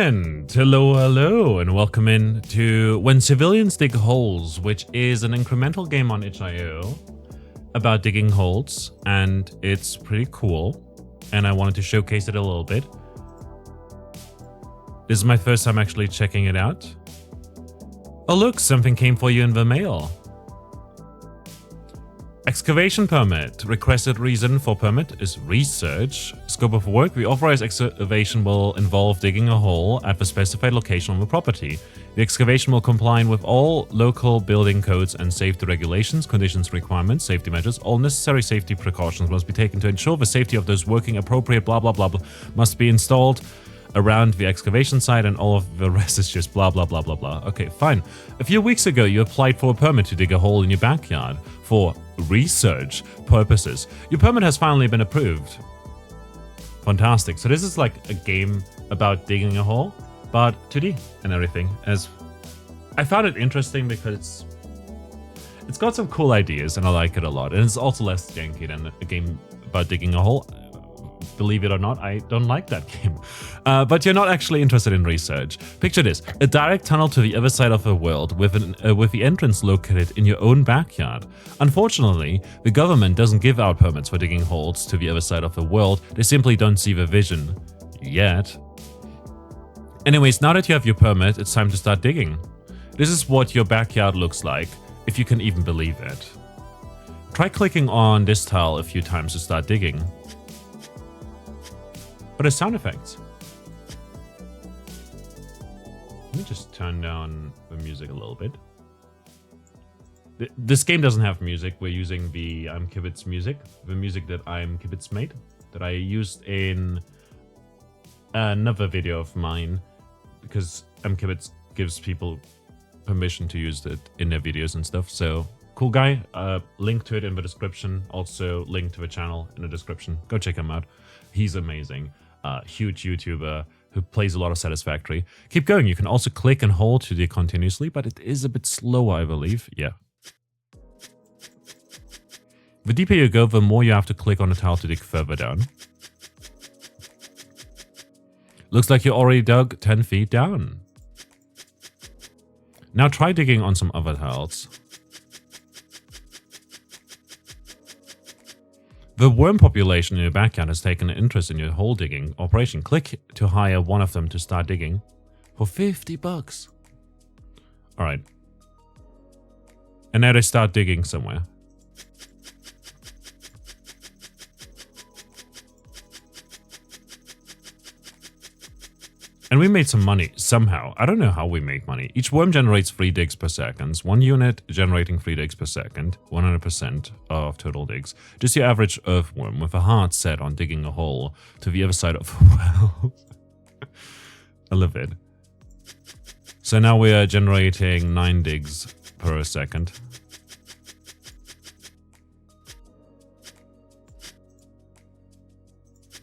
And hello, and welcome in to When Civilians Dig Holes, which is an incremental game on itch.io about digging holes, and it's pretty cool, and I wanted to showcase it a little bit. This is my first time actually checking it out. Oh look, something came for you in the mail. Excavation permit. Requested reason for permit is research. Scope of work. The authorized excavation will involve digging a hole at the specified location on the property. The excavation will comply with all local building codes and safety regulations, conditions, requirements, safety measures. All necessary safety precautions must be taken to ensure the safety of those working. Appropriate blah blah blah blah must be installed around the excavation site, and all of the rest is just blah blah blah blah blah. Okay, fine. A few weeks ago you applied for a permit to dig a hole in your backyard for research purposes. Your permit has finally been approved. Fantastic. So this is like a game about digging a hole, but 2D and everything. As I found it interesting because it's got some cool ideas and I like it a lot, and it's also less janky than a game about digging a hole. Believe it or not, I don't like that game. But you're not actually interested in research. Picture this: a direct tunnel to the other side of the world with the entrance located in your own backyard. Unfortunately, the government doesn't give out permits for digging holes to the other side of the world. They simply don't see the vision. Yet. Anyways, now that you have your permit, it's time to start digging. This is what your backyard looks like, if you can even believe it. Try clicking on this tile a few times to start digging. But it's sound effects. Let me just turn down the music a little bit. This game doesn't have music. We're using the Kibitz music. The music that Kibitz made. That I used in another video of mine. Because Kibitz gives people permission to use it in their videos and stuff. So, cool guy. Link to it in the description. Also, link to the channel in the description. Go check him out. He's amazing. Huge YouTuber who plays a lot of Satisfactory. Keep going. You can also click and hold to dig continuously, but it is a bit slower, I believe. Yeah. The deeper you go, the more you have to click on the tile to dig further down. Looks like you already dug 10 feet down. Now try digging on some other tiles. The worm population in your backyard has taken an interest in your hole digging operation. Click to hire one of them to start digging for 50 bucks. Alright. And now they start digging somewhere. And we made some money, somehow. I don't know how we made money. Each worm generates 3 digs per second. 1 unit generating 3 digs per second. 100% of total digs. Just your average earthworm with a heart set on digging a hole to the other side of the well. I love it. So now we are generating 9 digs per second.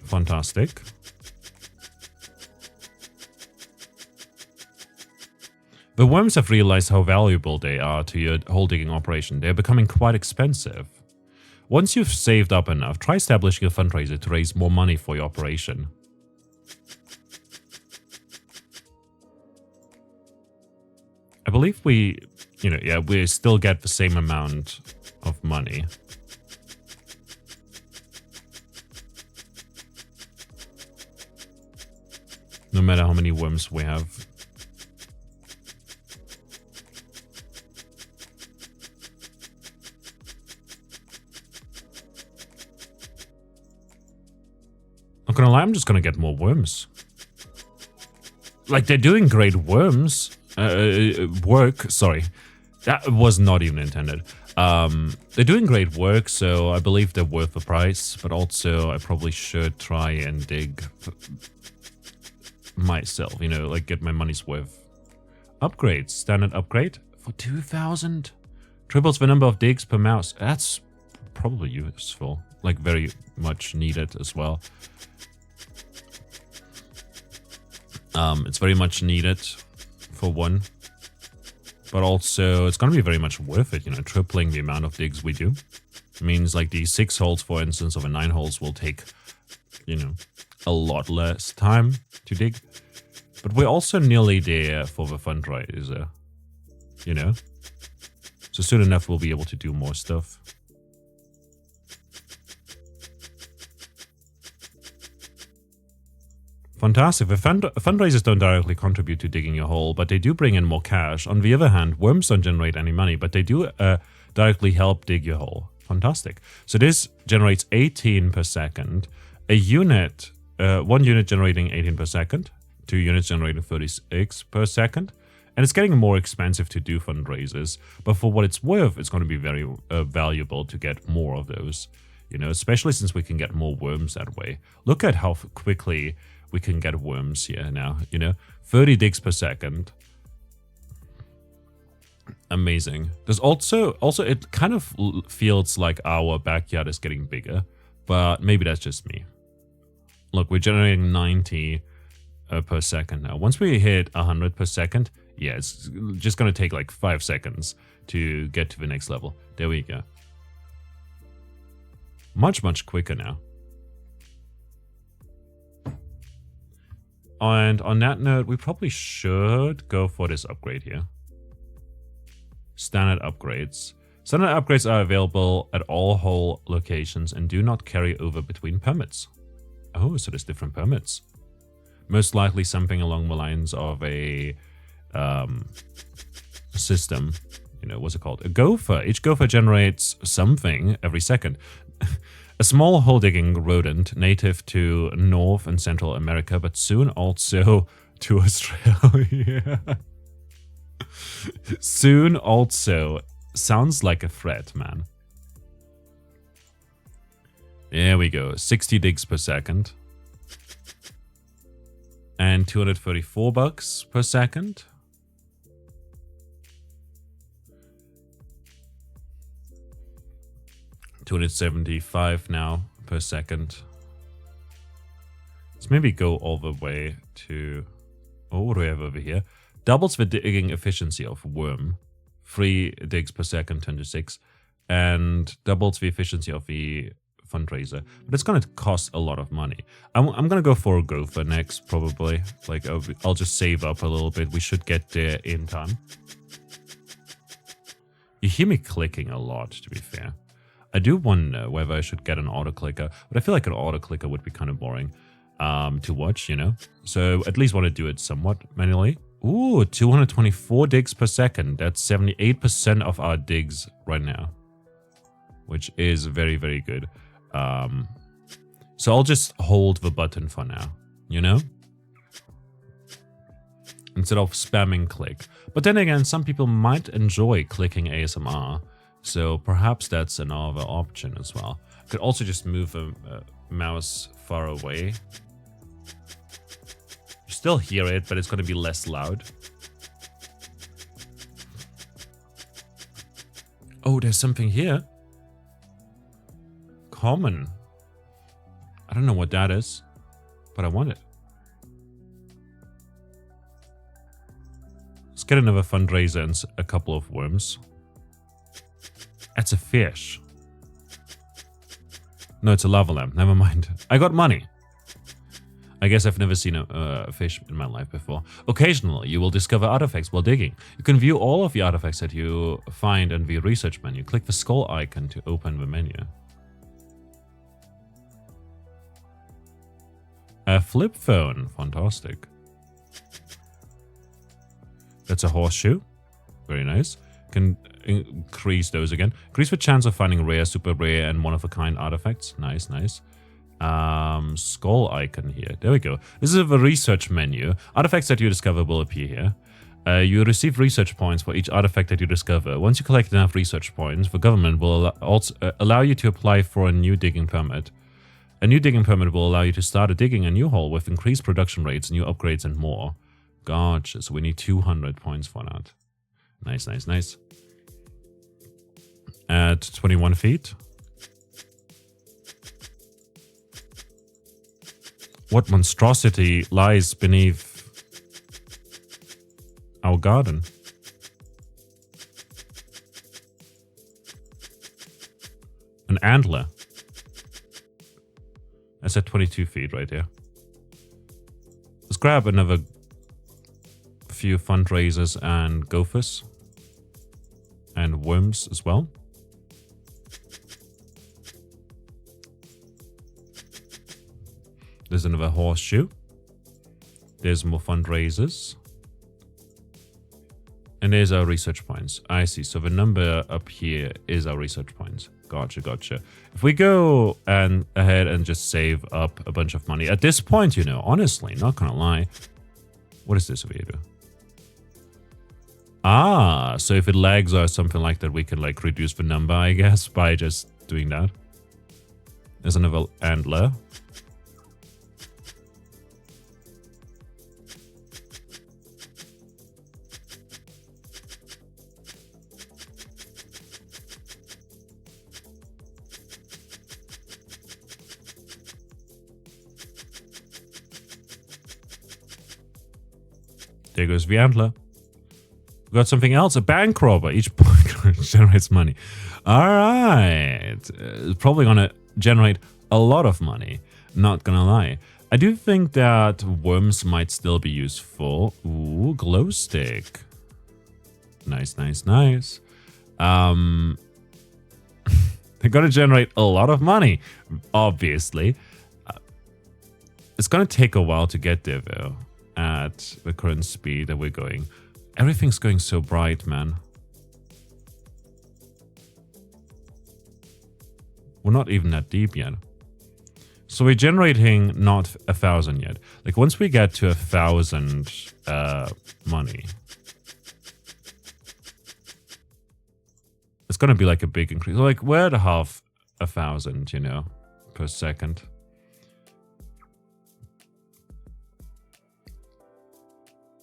Fantastic. The worms have realized how valuable they are to your hole digging operation. They're becoming quite expensive. Once you've saved up enough, try establishing a fundraiser to raise more money for your operation. I believe we still get the same amount of money. No matter how many worms we have. Not gonna lie, I'm just gonna get more worms. Like, they're doing great work. Sorry, that was not even intended. They're doing great work, so I believe they're worth the price. But also, I probably should try and dig myself. You know, like get my money's worth. Upgrades, standard upgrade for 2,000. Triples the number of digs per mouse. That's probably useful. Like very much needed as well. It's very much needed for one, but also it's going to be very much worth it, you know, tripling the amount of digs we do. It means like the 6 holes, for instance, of a 9 holes will take, you know, a lot less time to dig. But we're also nearly there for the fundraiser, you know? So soon enough, we'll be able to do more stuff. Fantastic. The fundraisers don't directly contribute to digging your hole, but they do bring in more cash. On the other hand, worms don't generate any money, but they do directly help dig your hole. Fantastic. So this generates 18 per second. A unit, 1 unit generating 18 per second, 2 units generating 36 per second. And it's getting more expensive to do fundraisers, but for what it's worth, it's going to be very valuable to get more of those, you know, especially since we can get more worms that way. Look at how quickly we can get worms here now, you know, 30 digs per second. Amazing. There's also it kind of feels like our backyard is getting bigger, but maybe that's just me. Look, we're generating 90 per second now. Once we hit 100 per second, yeah, it's just going to take like 5 seconds to get to the next level. There we go. Much, much quicker now. And on that note, we probably should go for this upgrade here. Standard upgrades. Standard upgrades are available at all hole locations and do not carry over between permits. Oh, so there's different permits. Most likely something along the lines of a system. You know, what's it called? A gopher. Each gopher generates something every second. A small hole-digging rodent native to North and Central America, but soon also to Australia. Soon also sounds like a threat, man. There we go. 60 digs per second. And 234 bucks per second. $275 now per second. Let's maybe go all the way to... Oh, what do we have over here? Doubles the digging efficiency of worm. 3 digs per second, 10 to 6. And doubles the efficiency of the fundraiser. But it's going to cost a lot of money. I'm going to go for a gopher next, probably. Like, I'll just save up a little bit. We should get there in time. You hear me clicking a lot, to be fair. I do wonder whether I should get an auto-clicker, but I feel like an auto-clicker would be kind of boring to watch, you know? So at least want to do it somewhat manually. Ooh, 224 digs per second. That's 78% of our digs right now, which is very, very good. So I'll just hold the button for now, you know? Instead of spamming click. But then again, some people might enjoy clicking ASMR. So perhaps that's another option as well. I could also just move a mouse far away. You still hear it, but it's going to be less loud. Oh, there's something here. Common. I don't know what that is, but I want it. Let's get another fundraiser and a couple of worms. That's a fish. No, it's a lava lamp. Never mind. I got money. I guess I've never seen a fish in my life before. Occasionally, you will discover artifacts while digging. You can view all of the artifacts that you find in the research menu. Click the skull icon to open the menu. A flip phone. Fantastic. That's a horseshoe. Very nice. Can increase those again. Increase the chance of finding rare, super rare, and one-of-a-kind artifacts. Nice, nice. Skull icon here. There we go. This is the research menu. Artifacts that you discover will appear here. You receive research points for each artifact that you discover. Once you collect enough research points, the government will also allow you to apply for a new digging permit. A new digging permit will allow you to start digging a new hole with increased production rates, new upgrades, and more. Gotcha. So we need 200 points for that. Nice, nice, nice. At 21 feet. What monstrosity lies beneath our garden? An antler. That's at 22 feet right there. Let's grab another few fundraisers and gophers. And worms as well. There's another horseshoe. There's more fundraisers. And there's our research points. I see. So the number up here is our research points. Gotcha, gotcha. If we go ahead and just save up a bunch of money. At this point, you know, honestly, not gonna lie. What is this over here? Ah, so if it lags or something like that, we can like reduce the number, I guess, by just doing that. There's another antler. There goes the antler. We got something else, a bank robber. Each point generates money. All right. It's probably going to generate a lot of money. Not going to lie. I do think that worms might still be useful. Ooh, glow stick. Nice, nice, nice. They're going to generate a lot of money, obviously. It's going to take a while to get there, though, at the current speed that we're going. Everything's going so bright, man. We're not even that deep yet. So we're generating not 1,000 yet. Like once we get to 1,000 money, it's gonna be like a big increase. Like we're at half 1,000, you know, per second.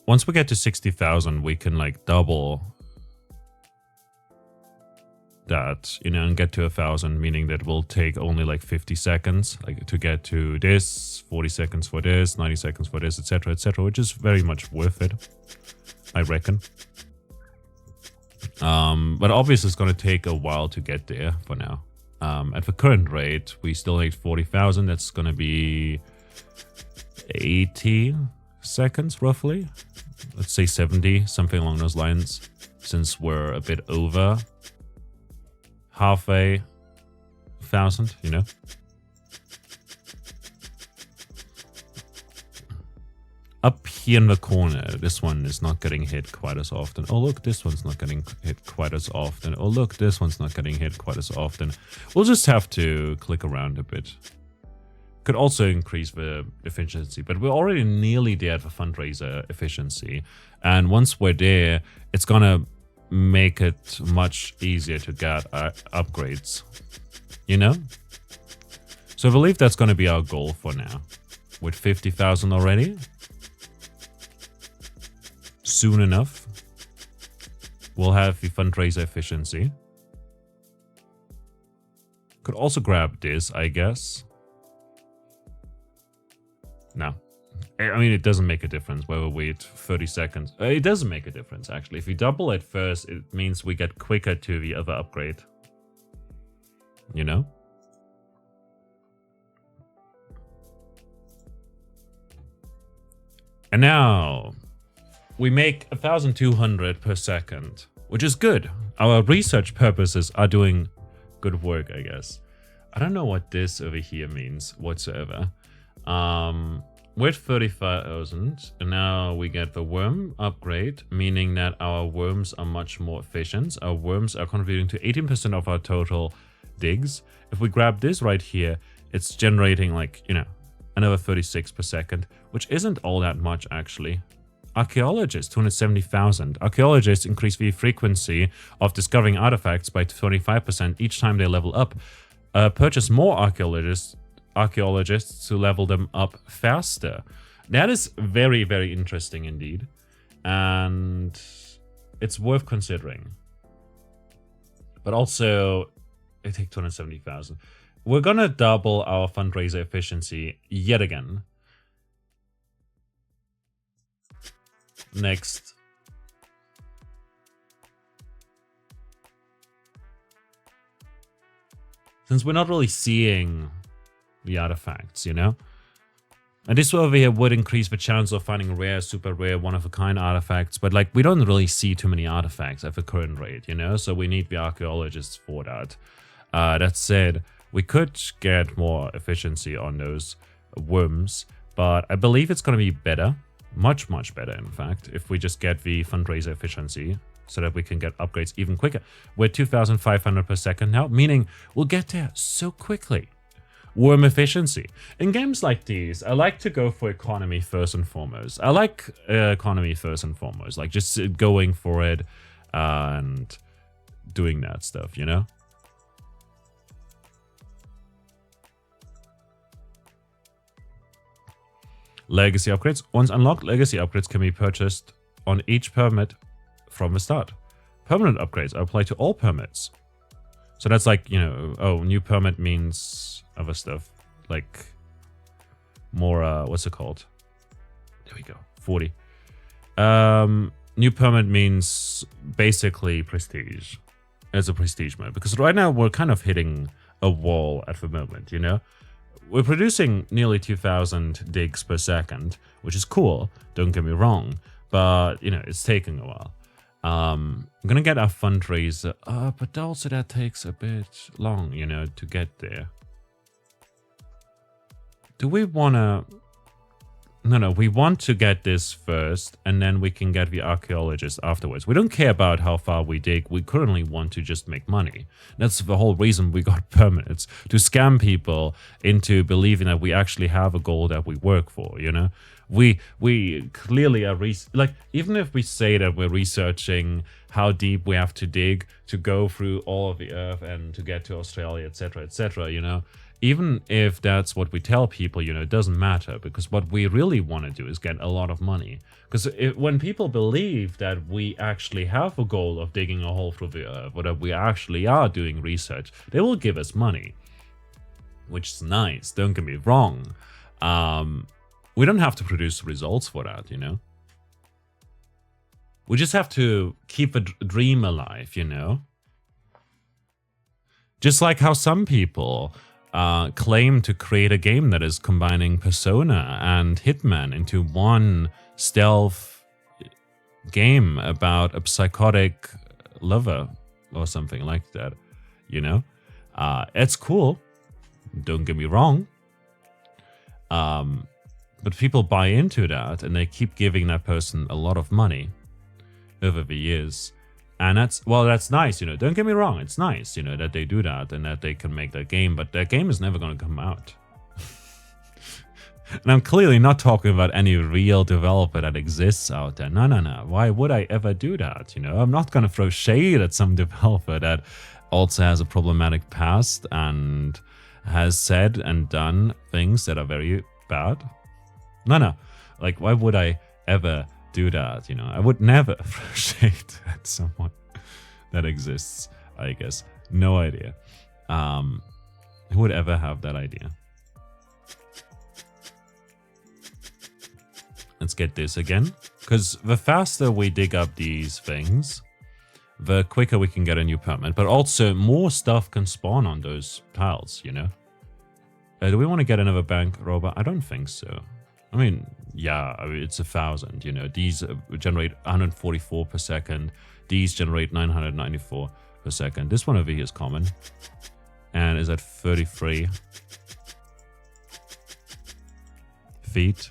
Once we get to 60,000, we can like double that, you know, and get to 1,000, meaning that will take only like 50 seconds, like to get to this, 40 seconds for this, 90 seconds for this, etc., which is very much worth it, I reckon. But obviously it's going to take a while to get there for now. At the current rate, we still need 40,000. That's going to be 80 seconds roughly. Let's say 70, something along those lines, since we're a bit over half a 1,000, you know. Up here in the corner, this one is not getting hit quite as often. Oh, look, this one's not getting hit quite as often. Oh, look, this one's not getting hit quite as often. We'll just have to click around a bit. Could also increase the efficiency, but we're already nearly there at the fundraiser efficiency. And once we're there, it's gonna make it much easier to get upgrades, you know? So I believe that's gonna be our goal for now. With 50,000 already, soon enough, we'll have the fundraiser efficiency. Could also grab this, I guess. No. I mean, it doesn't make a difference whether we wait 30 seconds. It doesn't make a difference, actually. If we double it first, it means we get quicker to the other upgrade. You know? And now, we make 1,200 per second, which is good. Our research purposes are doing good work, I guess. I don't know what this over here means whatsoever. We're at 30,000, and now we get the worm upgrade, meaning that our worms are much more efficient. Our worms are contributing to 18% of our total digs. If we grab this right here, it's generating like, you know, another 36 per second, which isn't all that much actually. Archaeologists, 270,000. Archaeologists increase the frequency of discovering artifacts by 25% each time they level up. Purchase more archaeologists to level them up faster. That is very, very interesting indeed. And it's worth considering. But also, I take 270,000. We're gonna double our fundraiser efficiency yet again. Next. Since we're not really seeing the artifacts, you know? And this over here would increase the chance of finding rare, super rare, one-of-a-kind artifacts. But like, we don't really see too many artifacts at the current rate, you know? So we need the archaeologists for that. That said, we could get more efficiency on those worms. But I believe it's going to be better. Much, much better, in fact, if we just get the fundraiser efficiency so that we can get upgrades even quicker. We're 2,500 per second now, meaning we'll get there so quickly. Worm efficiency. In games like these, I like to go for economy first and foremost. I like economy first and foremost, like just going for it and doing that stuff, you know? Legacy upgrades. Once unlocked, legacy upgrades can be purchased on each permit from the start. Permanent upgrades are applied to all permits. So that's like, you know, oh, new permit means other stuff. Like more, what's it called? There we go, 40. New permit means basically prestige. It's a prestige mode. Because right now we're kind of hitting a wall at the moment, you know? We're producing nearly 2,000 digs per second, which is cool, don't get me wrong. But, you know, it's taking a while. I'm gonna get our fundraiser, but also that takes a bit long, you know, to get there. Do we wanna... No, we want to get this first, and then we can get the archaeologist afterwards. We don't care about how far we dig. We currently want to just make money. That's the whole reason we got permits, to scam people into believing that we actually have a goal that we work for, you know? We clearly are, like, even if we say that we're researching how deep we have to dig to go through all of the earth and to get to Australia, etc., you know? Even if that's what we tell people, you know, it doesn't matter, because what we really want to do is get a lot of money. Because when people believe that we actually have a goal of digging a hole through the earth, or that we actually are doing research, they will give us money. Which is nice, don't get me wrong. We don't have to produce results for that, you know. We just have to keep a dream alive, you know. Just like how some people... claim to create a game that is combining Persona and Hitman into one stealth game about a psychotic lover or something like that, you know? It's cool, don't get me wrong. But people buy into that and they keep giving that person a lot of money over the years. And that's, well, that's nice, you know, don't get me wrong, it's nice, you know, that they do that and that they can make that game, but that game is never going to come out. And I'm clearly not talking about any real developer that exists out there. No, why would I ever do that, you know? I'm not going to throw shade at some developer that also has a problematic past and has said and done things that are very bad. No, like, why would I ever do that, you know? I would never throw shade at someone that exists, I guess. No idea. Who would ever have that idea? Let's get this again. Because the faster we dig up these things, the quicker we can get a new permit. But also, more stuff can spawn on those tiles, you know? Do we want to get another bank robot? I don't think so. I mean, yeah, it's 1,000, you know. These generate 144 per second. These generate 994 per second. This one over here is common. And is at 33 feet.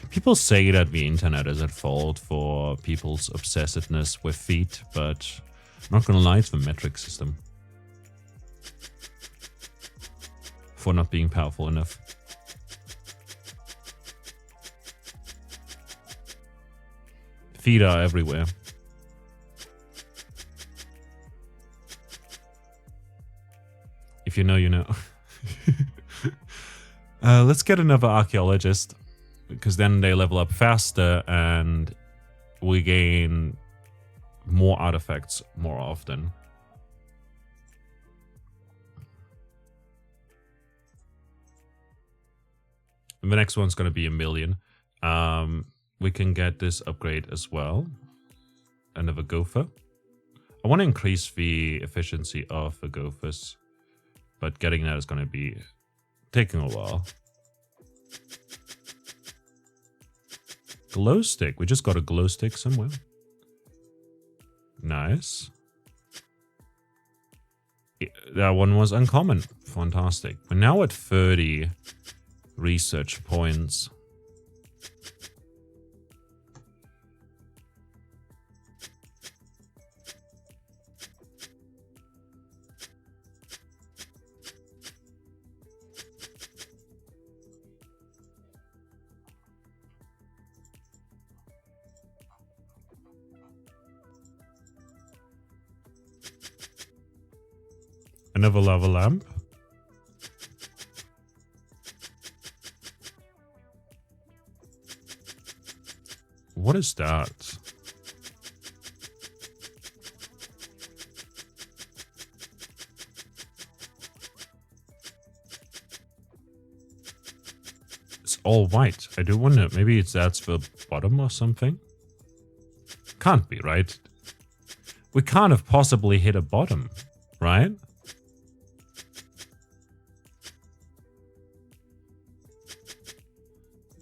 People say that the internet is at fault for people's obsessiveness with feet, but I'm not gonna lie, it's the metric system. For not being powerful enough. Feet are everywhere. If you know, you know. Let's get another archaeologist, because then they level up faster and we gain more artifacts more often. And the next one's going to be 1 million. We can get this upgrade as well. Another gopher. I want to increase the efficiency of the gophers, but getting that is going to be taking a while. Glow stick. We just got a glow stick somewhere. Nice. Yeah, that one was uncommon. Fantastic. We're now at 30 research points. Another lava lamp. What is that? It's all white. I do wonder, maybe that's the bottom or something? Can't be, right? We can't have possibly hit a bottom, right?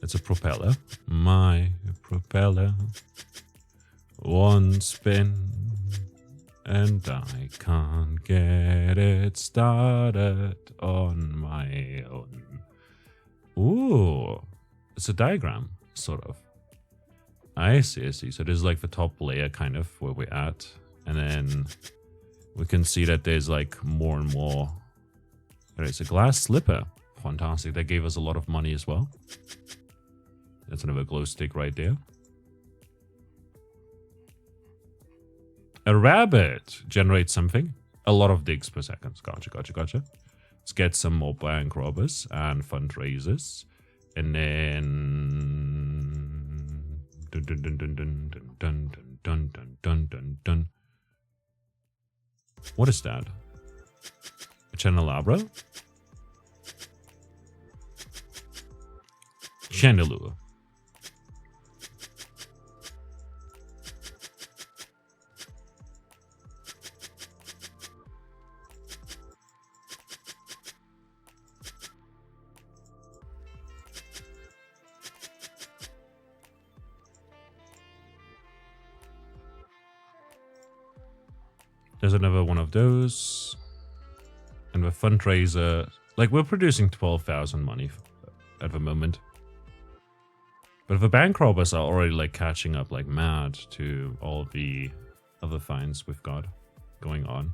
It's a propeller. My propeller. One spin. And I can't get it started on my own. Ooh. It's a diagram, sort of. I see, I see. So this is like the top layer, kind of, where we're at. And then we can see that there's like more and more. There's a glass slipper. Fantastic. That gave us a lot of money as well. That's another glow stick right there. A rabbit generates something. A lot of digs per second. Gotcha, gotcha, gotcha. Let's get some more bank robbers and fundraisers. And then... Dun, dun, dun, dun, dun, dun, dun, dun, dun, dun, dun. What is that? A candelabra? Chandelier. There's another one of those. And the fundraiser, like we're producing 12,000 money at the moment. But the bank robbers are already like catching up like mad to all the other finds we've got going on.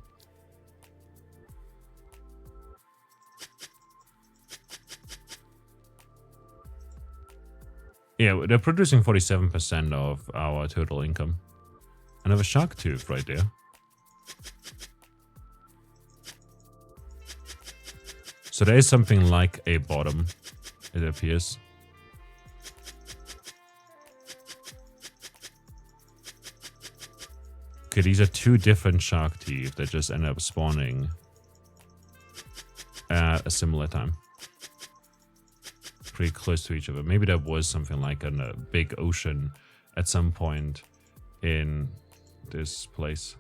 Yeah, they're producing 47% of our total income. Another shark tooth right there. So there is something like a bottom, it appears. Okay, these are two different shark teeth that just end up spawning at a similar time. Pretty close to each other. Maybe there was something like a big ocean at some point in this place.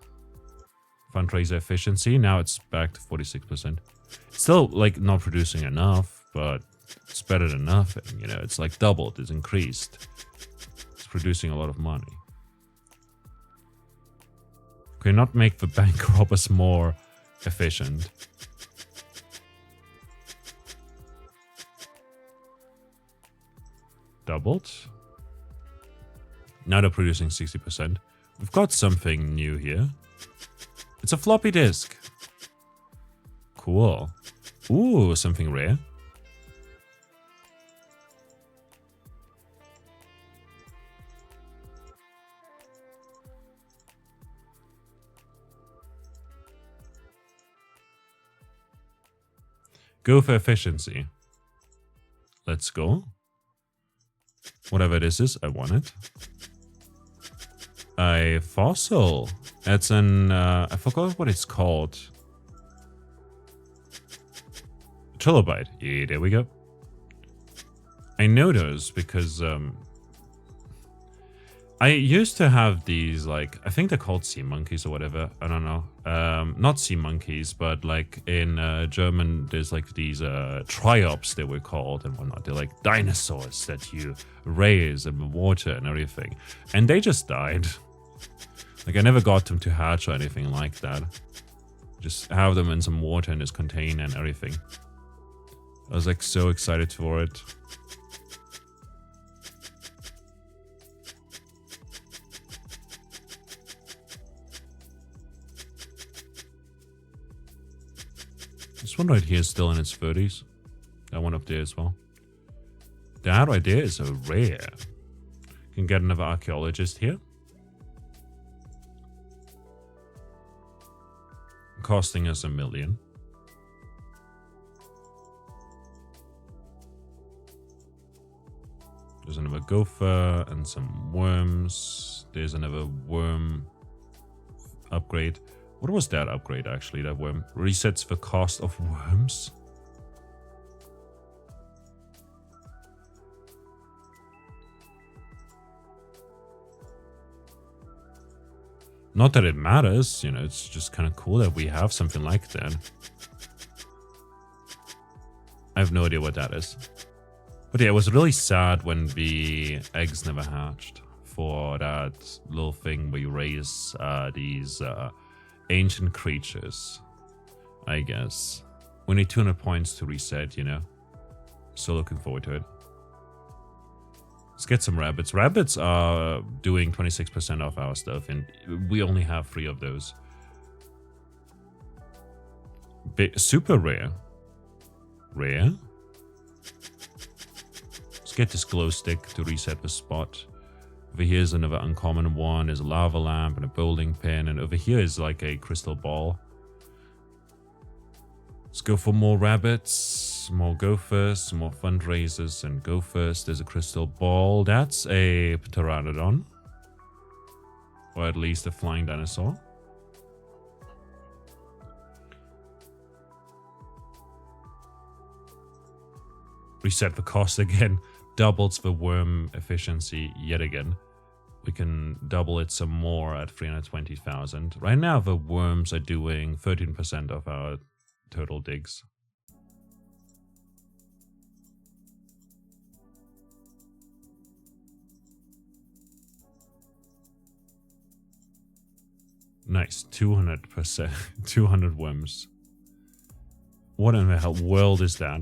Fundraiser efficiency, now it's back to 46%. Still, like, not producing enough, but it's better than nothing, you know? It's like doubled, it's increased. It's producing a lot of money. Can we not make the bank robbers more efficient? Doubled. Now they're producing 60%. We've got something new here. It's a floppy disk. Cool. Ooh, something rare. Go for efficiency. Let's go. Whatever this is, I want it. A fossil. It's an, I forgot what it's called. Trilobite. Yeah, there we go. I know those because I used to have these, like, I think they're called sea monkeys or whatever. I don't know. Not sea monkeys, but like in German, there's like these triops they were called and whatnot. They're like dinosaurs that you raise in the water and everything. And they just died. Like, I never got them to hatch or anything like that. Just have them in some water in this container and everything. I was like so excited for it. This one right here is still in its 30s. That one up there as well. That right there is a rare. Can get another archaeologist here. Costing us $1 million. There's another gopher and some worms. There's another worm upgrade. What was that upgrade actually? That worm resets the cost of worms. Not that it matters, you know, it's just kind of cool that we have something like that. I have no idea what that is. But yeah, it was really sad when the eggs never hatched for that little thing where you raise these ancient creatures, I guess. We need 200 points to reset, you know. So looking forward to it. Let's get some rabbits. Rabbits are doing 26% off our stuff, and we only have 3 of those. Super rare. Rare? Let's get this glow stick to reset the spot. Over here is another uncommon one. There's a lava lamp and a bowling pin, and over here is like a crystal ball. Let's go for more rabbits, more gophers, more fundraisers and gophers. There's a crystal ball. That's a pteranodon. Or at least a flying dinosaur. Reset the cost again. Doubles the worm efficiency yet again. We can double it some more at 320,000. Right now the worms are doing 13% of our total digs. Nice, 200%, 200 worms. What in the hell world is that?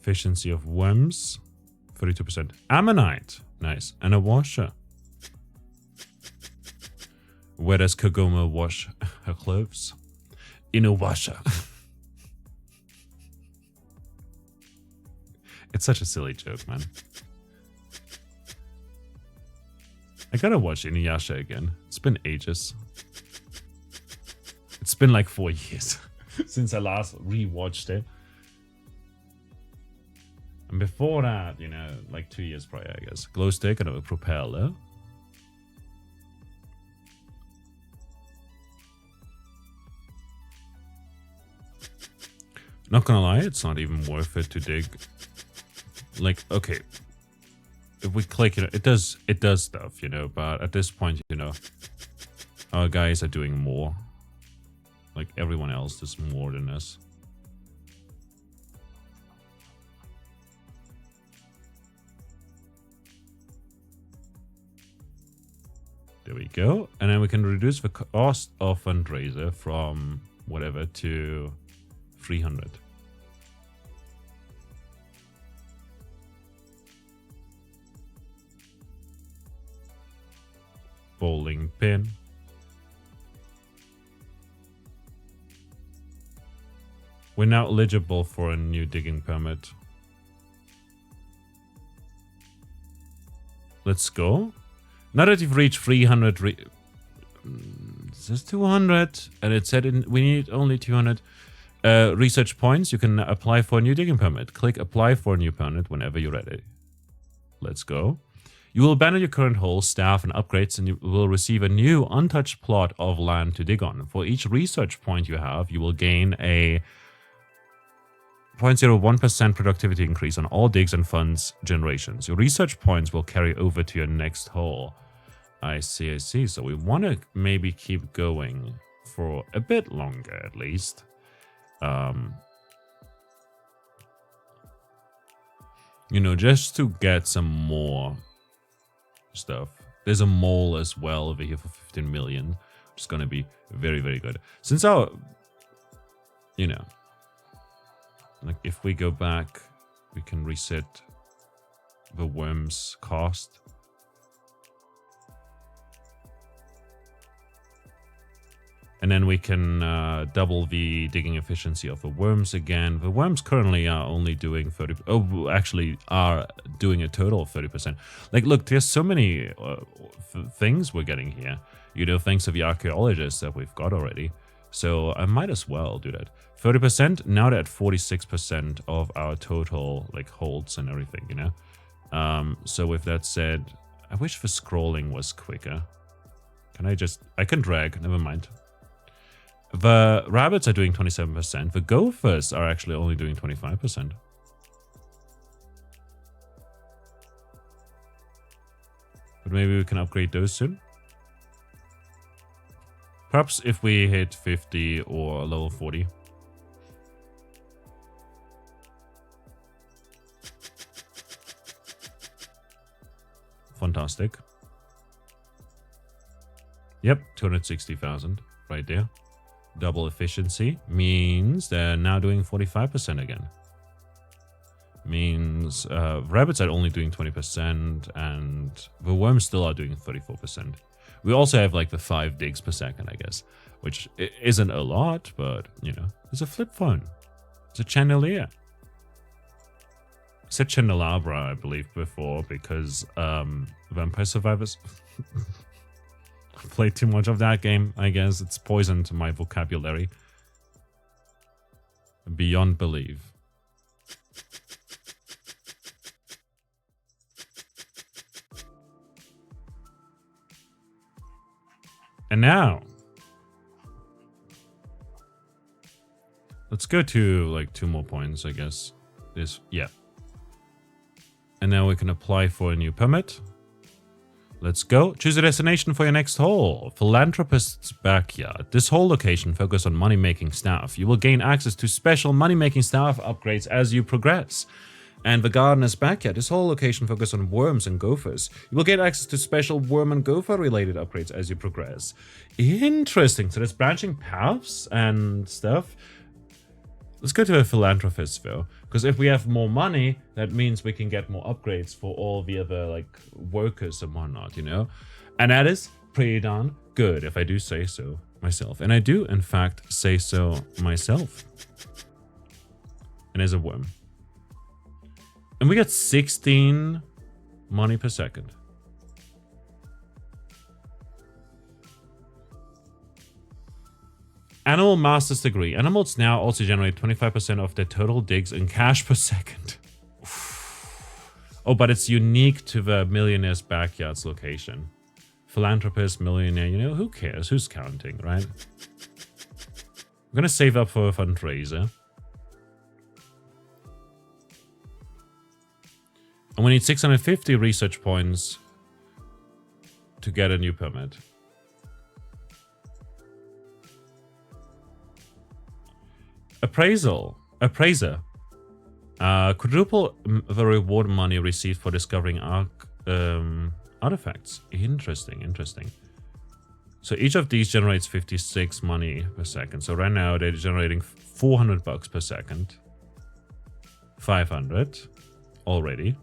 Efficiency of worms, 32%. Ammonite, nice. And a washer. Where does Kagoma wash her clothes? In a washer. It's such a silly joke, man. I gotta watch Inuyasha again. It's been ages. It's been like 4 years since I last rewatched it. And before that, you know, like 2 years prior, I guess. Glow stick and a propeller. Not gonna lie, it's not even worth it to dig. Like, okay, if we click, you know, it does stuff, you know, but at this point, you know, our guys are doing more. Like, everyone else does more than us. There we go. And then we can reduce the cost of fundraiser from whatever to 300. Bowling pin. We're now eligible for a new digging permit. Let's go. Now that you've reached 300, it says 200, and it said we need only 200 research points. You can apply for a new digging permit. Click apply for a new permit whenever you're ready. Let's go. You will abandon your current hole, staff, and upgrades, and you will receive a new untouched plot of land to dig on. For each research point you have, you will gain a 0.01% productivity increase on all digs and funds generations. Your research points will carry over to your next hole. I see, I see. So we want to maybe keep going for a bit longer at least. You know, just to get some more stuff. There's a mole as well over here for 15 million, which is going to be very, very good. Since our, you know, like if we go back, we can reset the worms cost. And then we can double the digging efficiency of the worms again. The worms currently are only doing 30. Oh, actually are doing a total of 30%. Like, look, there's so many things we're getting here. You know, thanks to the archaeologists that we've got already. So I might as well do that. 30%. Now they're at 46% of our total like holds and everything. You know. So with that said, I wish the scrolling was quicker. Can I just? I can drag. Never mind. The rabbits are doing 27%. The gophers are actually only doing 25%. But maybe we can upgrade those soon. Perhaps if we hit 50 or level 40. Fantastic. Yep, 260,000 right there. Double efficiency means they're now doing 45% again. Means rabbits are only doing 20% and the worms still are doing 34%. We also have like the 5 digs per second, I guess, which isn't a lot, but you know, it's a flip phone. It's a chandelier. I said chandelabra, I believe, before because Vampire Survivors. Played too much of that game, I guess. It's poisoned my vocabulary. Beyond belief. And now, let's go to like 2 more points, I guess. Yeah. And now we can apply for a new permit. Let's go. Choose a destination for your next hole. Philanthropist's Backyard. This whole location focuses on money-making stuff. You will gain access to special money-making stuff upgrades as you progress. And the Gardener's Backyard. This whole location focuses on worms and gophers. You will get access to special worm and gopher related upgrades as you progress. Interesting. So there's branching paths and stuff. Let's go to a philanthropist though, because if we have more money, that means we can get more upgrades for all the other like workers and whatnot, you know? And that is pretty darn good if I do say so myself. And I do in fact say so myself. And there's a worm. And we get 16 money per second. Animal Master's Degree. Animals now also generate 25% of their total digs in cash per second. Oh, but it's unique to the Millionaire's Backyard's location. Philanthropist, millionaire, you know, who cares? Who's counting, right? I'm gonna save up for a fundraiser. And we need 650 research points to get a new permit. Appraiser. Quadruple the reward money received for discovering artifacts. Interesting. So each of these generates 56 money per second. So right now they're generating 400 bucks per second. 500 already.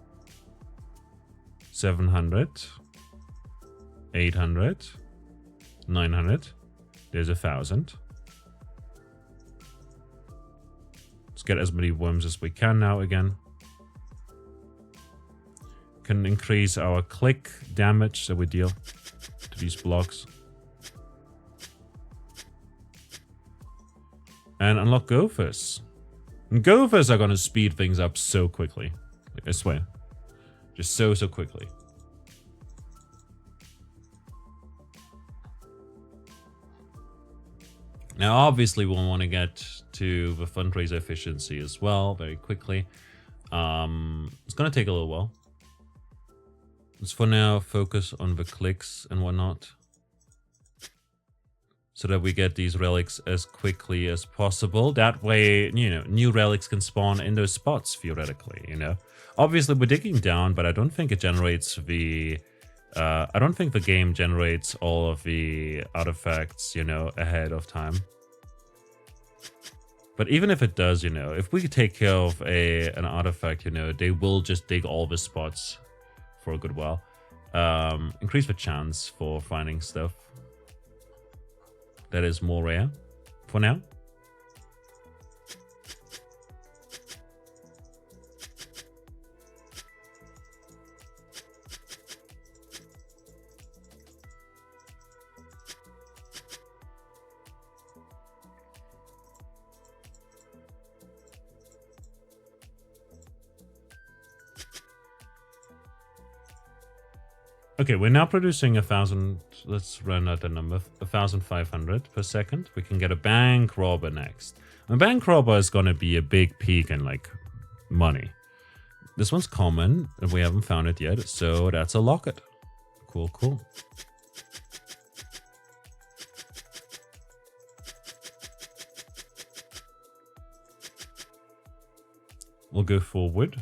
700. 800. 900. There's 1,000. Let's get as many worms as we can now again. Can increase our click damage that we deal to these blocks. And unlock gophers. And gophers are gonna speed things up so quickly. Like, I swear. Just so quickly. Now, obviously, we'll want to get to the fundraiser efficiency as well very quickly. It's going to take a little while. Let's for now focus on the clicks and whatnot, so that we get these relics as quickly as possible. That way, you know, new relics can spawn in those spots, theoretically, you know. Obviously, we're digging down, but I don't think it generates the... I don't think the game generates all of the artifacts, you know, ahead of time. But even if it does, you know, if we take care of an artifact, you know, they will just dig all the spots for a good while. Increase the chance for finding stuff that is more rare for now. Okay, we're now producing 1,000. Let's run out the number, 1,500 per second. We can get a bank robber next. A bank robber is going to be a big peak in like money. This one's common and we haven't found it yet, so that's a locket. Cool, cool. We'll go forward.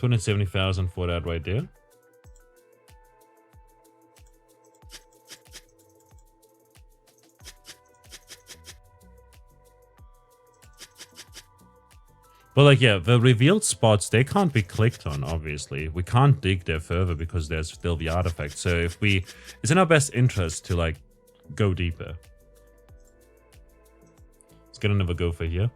$270,000 for that right there. But like, yeah, the revealed spots, they can't be clicked on, obviously. We can't dig there further because there's still the artifact. So if we... It's in our best interest to like go deeper. Let's get another gopher here.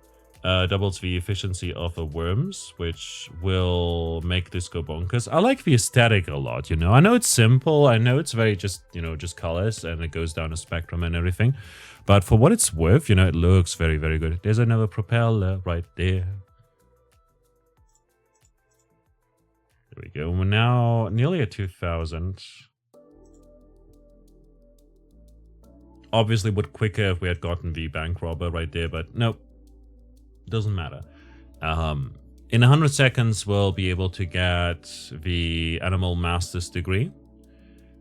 Doubles the efficiency of the worms, which will make this go bonkers. I like the aesthetic a lot, you know. I know it's simple. I know it's very just, you know, just colors and it goes down a spectrum and everything. But for what it's worth, you know, it looks very, very good. There's another propeller right there. There we go. We're now nearly at 2,000. Obviously, would quicker if we had gotten the bank robber right there, but nope. Doesn't matter. In 100 seconds, we'll be able to get the animal master's degree.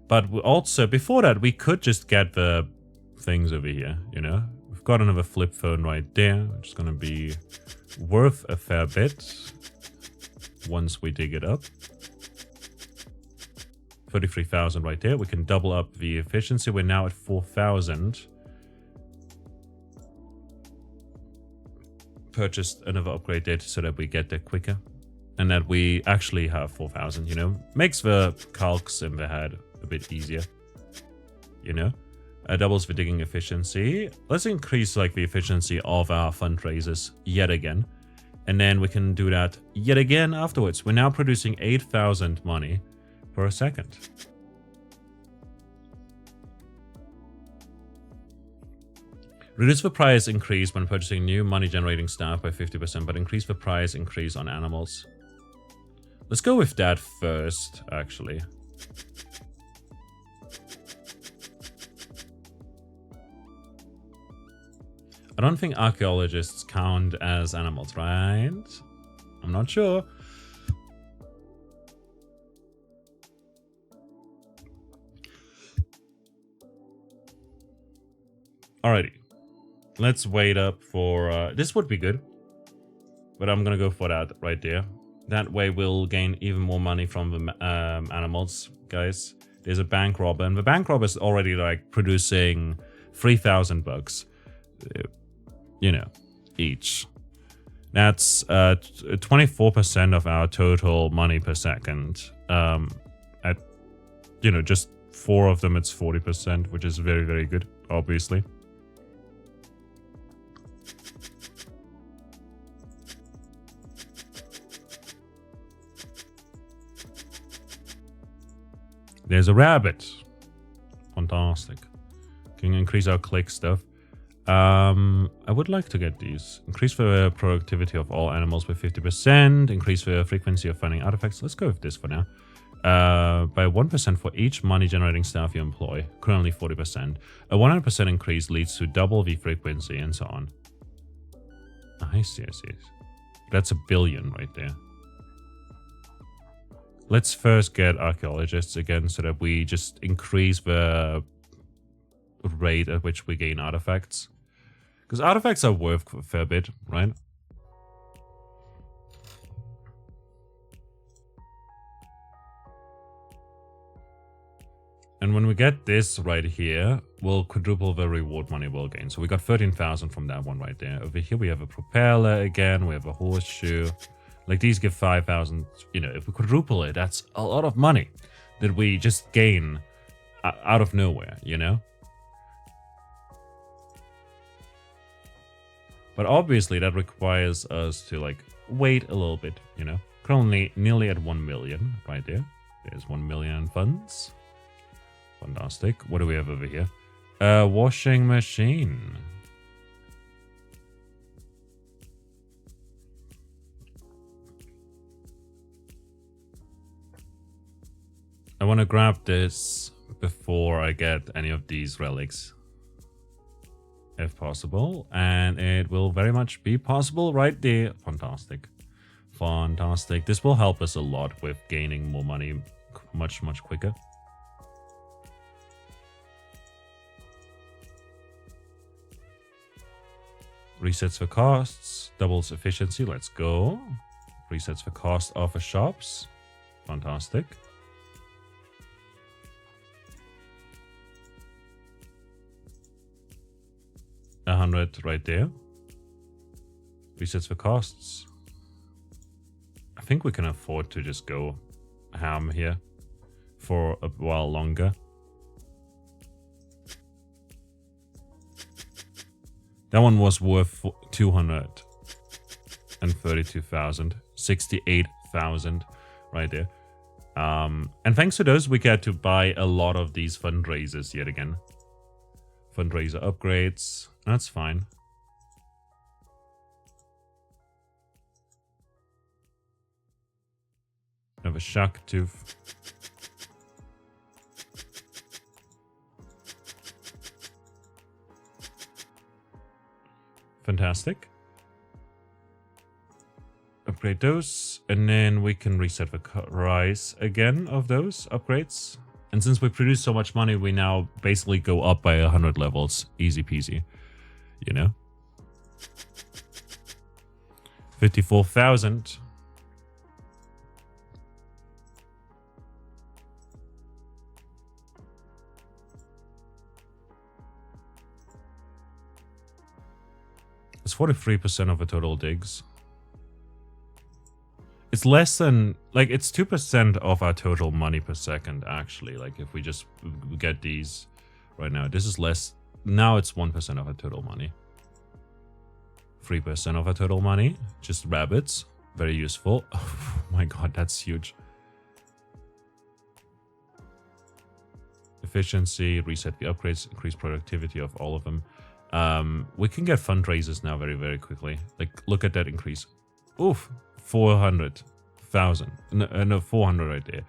But also, before that, we could just get the things over here, you know? We've got another flip phone right there, which is going to be worth a fair bit once we dig it up. 33,000 right there. We can double up the efficiency. We're now at 4,000. Purchased another upgrade there so that we get there quicker and that we actually have 4,000, you know, makes the calcs in the head a bit easier, you know. Doubles the digging efficiency. Let's increase like the efficiency of our fundraisers yet again, and then we can do that yet again afterwards. We're now producing 8,000 money per second. Reduce the price increase when purchasing new money-generating staff by 50%, but increase the price increase on animals. Let's go with that first, actually. I don't think archaeologists count as animals, right? I'm not sure. Alrighty. Let's wait up for... this would be good. But I'm gonna go for that right there. That way we'll gain even more money from the animals, guys. There's a bank robber. And the bank robber is already like producing 3,000 bucks. You know, each. That's 24% of our total money per second. At, you know, just 4 of them, it's 40%, which is very, very good, obviously. There's a rabbit. Fantastic. Can increase our click stuff. I would like to get these. Increase the productivity of all animals by 50%. Increase the frequency of finding artifacts. Let's go with this for now. By 1% for each money-generating staff you employ. Currently 40%. A 100% increase leads to double the frequency and so on. I see. That's $1 billion right there. Let's first get archaeologists again so that we just increase the rate at which we gain artifacts. Because artifacts are worth a fair bit, right? And when we get this right here, we'll quadruple the reward money we'll gain. So we got 13,000 from that one right there. Over here we have a propeller again, we have a horseshoe. Like these give 5,000, you know, if we quadruple it, that's a lot of money that we just gain out of nowhere, you know? But obviously that requires us to like wait a little bit, you know? Currently nearly at 1 million right there. There's 1 million in funds. Fantastic. What do we have over here? A washing machine. I want to grab this before I get any of these relics. If possible. And it will very much be possible right there. Fantastic. Fantastic. This will help us a lot with gaining more money much quicker. Resets for costs. Doubles efficiency. Let's go. Resets for cost offer shops. Fantastic. $100 right there. Resets for costs. I think we can afford to just go ham here for a while longer. That one was worth 232,000, 68,000 right there. And thanks to those, we get to buy a lot of these fundraisers yet again. Fundraiser upgrades. That's fine. Have a shark tooth. Fantastic. Upgrade those, and then we can reset the price again of those upgrades. And since we produce so much money, we now basically go up by 100 levels. Easy peasy. You know? 54,000. It's 43% of the total digs. It's less than, like, it's 2% of our total money per second, actually. Like, if we just get these right now, this is less. Now it's 1% of our total money. 3% of our total money. Just rabbits. Very useful. Oh my god, that's huge. Efficiency, reset the upgrades, increase productivity of all of them. We can get fundraisers now very quickly. Like, look at that increase. Oof. 400,000. No, 400 right there.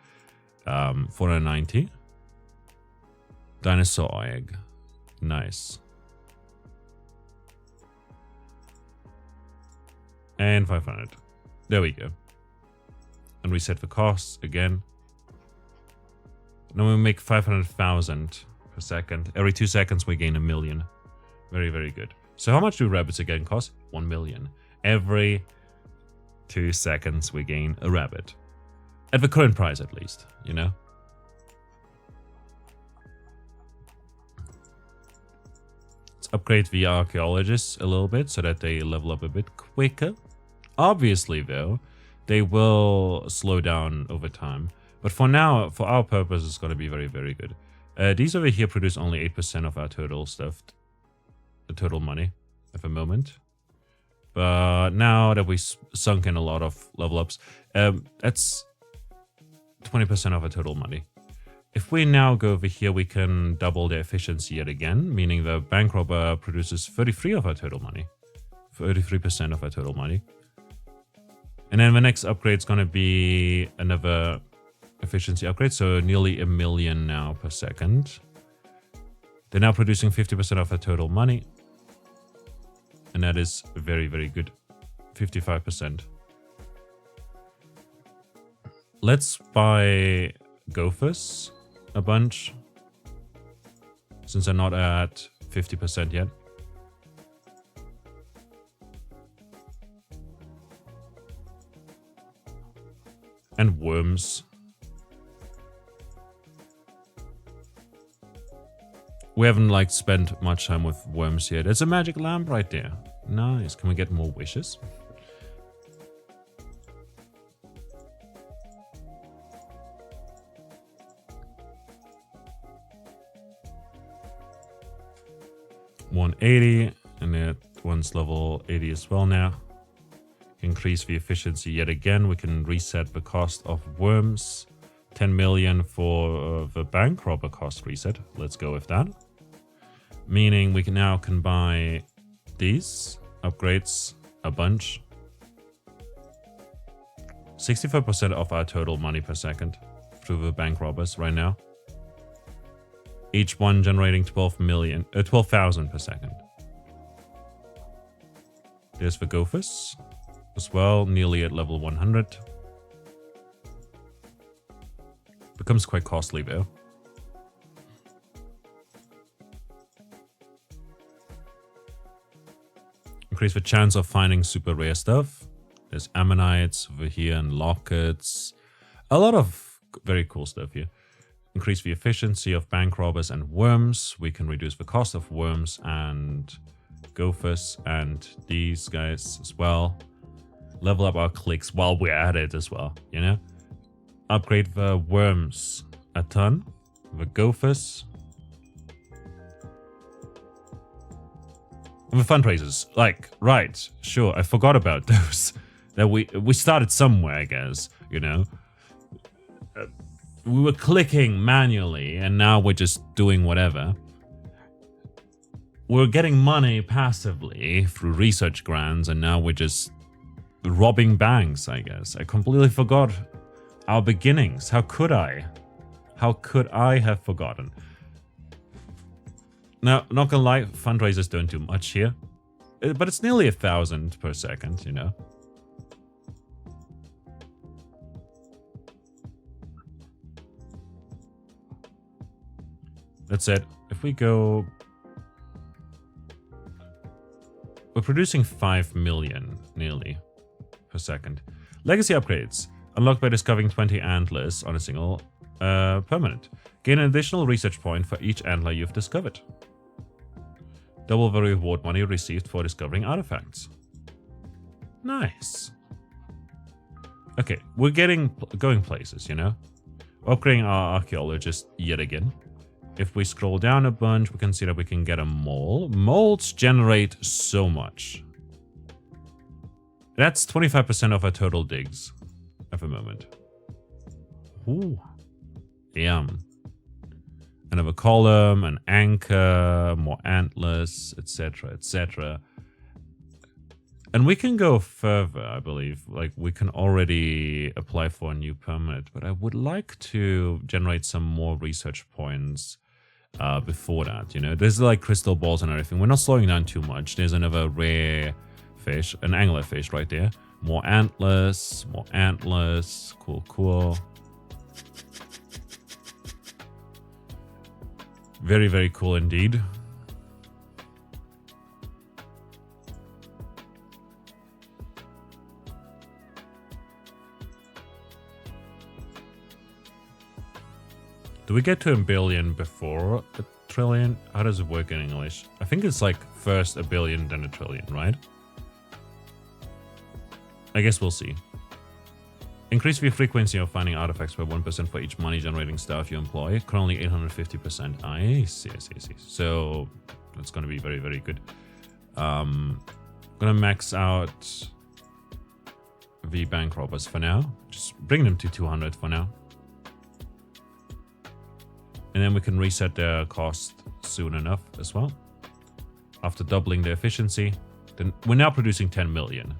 490. Dinosaur egg. Nice. And 500. There we go. And reset the costs again. Now we make 500,000 per second. Every 2 seconds we gain 1 million. Very good. So how much do rabbits again cost? 1 million. Every 2 seconds we gain a rabbit. At the current price, at least, you know? Let's upgrade the archaeologists a little bit so that they level up a bit quicker. Obviously, though, they will slow down over time. But for now, for our purpose, it's going to be very good. These over here produce only 8% of our total stuff. The total money at the moment. But now that we sunk in a lot of level ups, that's 20% of our total money. If we now go over here, we can double the efficiency yet again, meaning the bank robber produces 33 of our total money. 33% of our total money. And then the next upgrade is going to be another efficiency upgrade, so nearly 1 million now per second. They're now producing 50% of our total money. And that is very, very good. 55%. Let's buy gophers a bunch, since they're not at 50% yet. And worms. We haven't like spent much time with worms yet. There's a magic lamp right there. Nice. Can we get more wishes? $180, and that one's level 80 as well now. Increase the efficiency yet again. We can reset the cost of worms. 10 million for the bank robber cost reset. Let's go with that. Meaning we can now buy these upgrades a bunch. 65% of our total money per second through the bank robbers right now. Each one generating 12,000 per second. There's the gophers as well, nearly at level 100. Becomes quite costly though. Increase the chance of finding super rare stuff. There's ammonites over here and lockets. A lot of very cool stuff here. Increase the efficiency of bank robbers and worms. We can reduce the cost of worms and gophers and these guys as well. Level up our clicks while we're at it as well, you know? Upgrade the worms a ton. The gophers. And the fundraisers. Like, right, sure, I forgot about those. That we started somewhere, I guess, you know? We were clicking manually, and now we're just doing whatever. We're getting money passively through research grants, and now we're just robbing banks, I guess. I completely forgot our beginnings. How could I? How could I have forgotten? Now, not gonna lie, fundraisers don't do much here. But it's nearly 1,000 per second, you know? That's it. If we go... We're producing 5 million, nearly, per second. Legacy upgrades. Unlocked by discovering 20 antlers on a single permanent. Gain an additional research point for each antler you've discovered. Double the reward money received for discovering artifacts. Nice. Okay, we're going places, you know? Upgrading our archaeologist yet again. If we scroll down a bunch, we can see that we can get a mole. Moles generate so much. That's 25% of our total digs at the moment. Ooh. Yum. Another column, an anchor, more antlers, etc., etc. And we can go further, I believe. Like, we can already apply for a new permit, but I would like to generate some more research points before that, you know. There's like crystal balls and everything. We're not slowing down too much. There's another rare fish, an anglerfish right there. More antlers, more antlers. Cool, cool. Very, very cool indeed. Do we get to 1 billion before a trillion? How does it work in English? I think it's like first 1 billion, then 1 trillion, right? I guess we'll see. Increase the frequency of finding artifacts by 1% for each money generating staff you employ. Currently 850%. I see. So that's going to be very, very good. Gonna max out the bank robbers for now. Just bring them to 200 for now. And then we can reset their cost soon enough as well. After doubling the efficiency, then we're now producing 10 million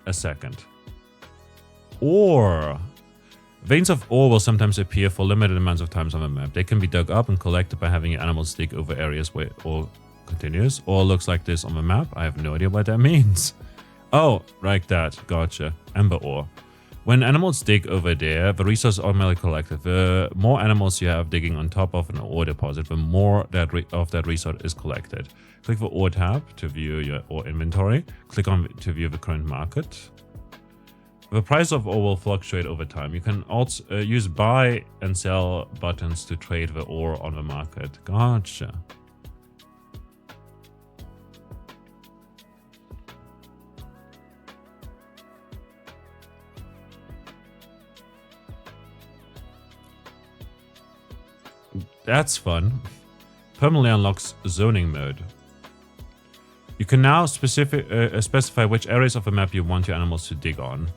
a second. Ore. Veins of ore will sometimes appear for limited amounts of times on the map. They can be dug up and collected by having animals dig over areas where ore continues. Ore looks like this on the map. I have no idea what that means. Oh, like that. Gotcha. Amber ore. When animals dig over there, the resource is automatically collected. The more animals you have digging on top of an ore deposit, the more of that resource is collected. Click the ore tab to view your ore inventory. Click on to view the current market. The price of ore will fluctuate over time. You can also use buy and sell buttons to trade the ore on the market. Gotcha. That's fun. Permanently unlocks zoning mode. You can now specify which areas of the map you want your animals to dig on.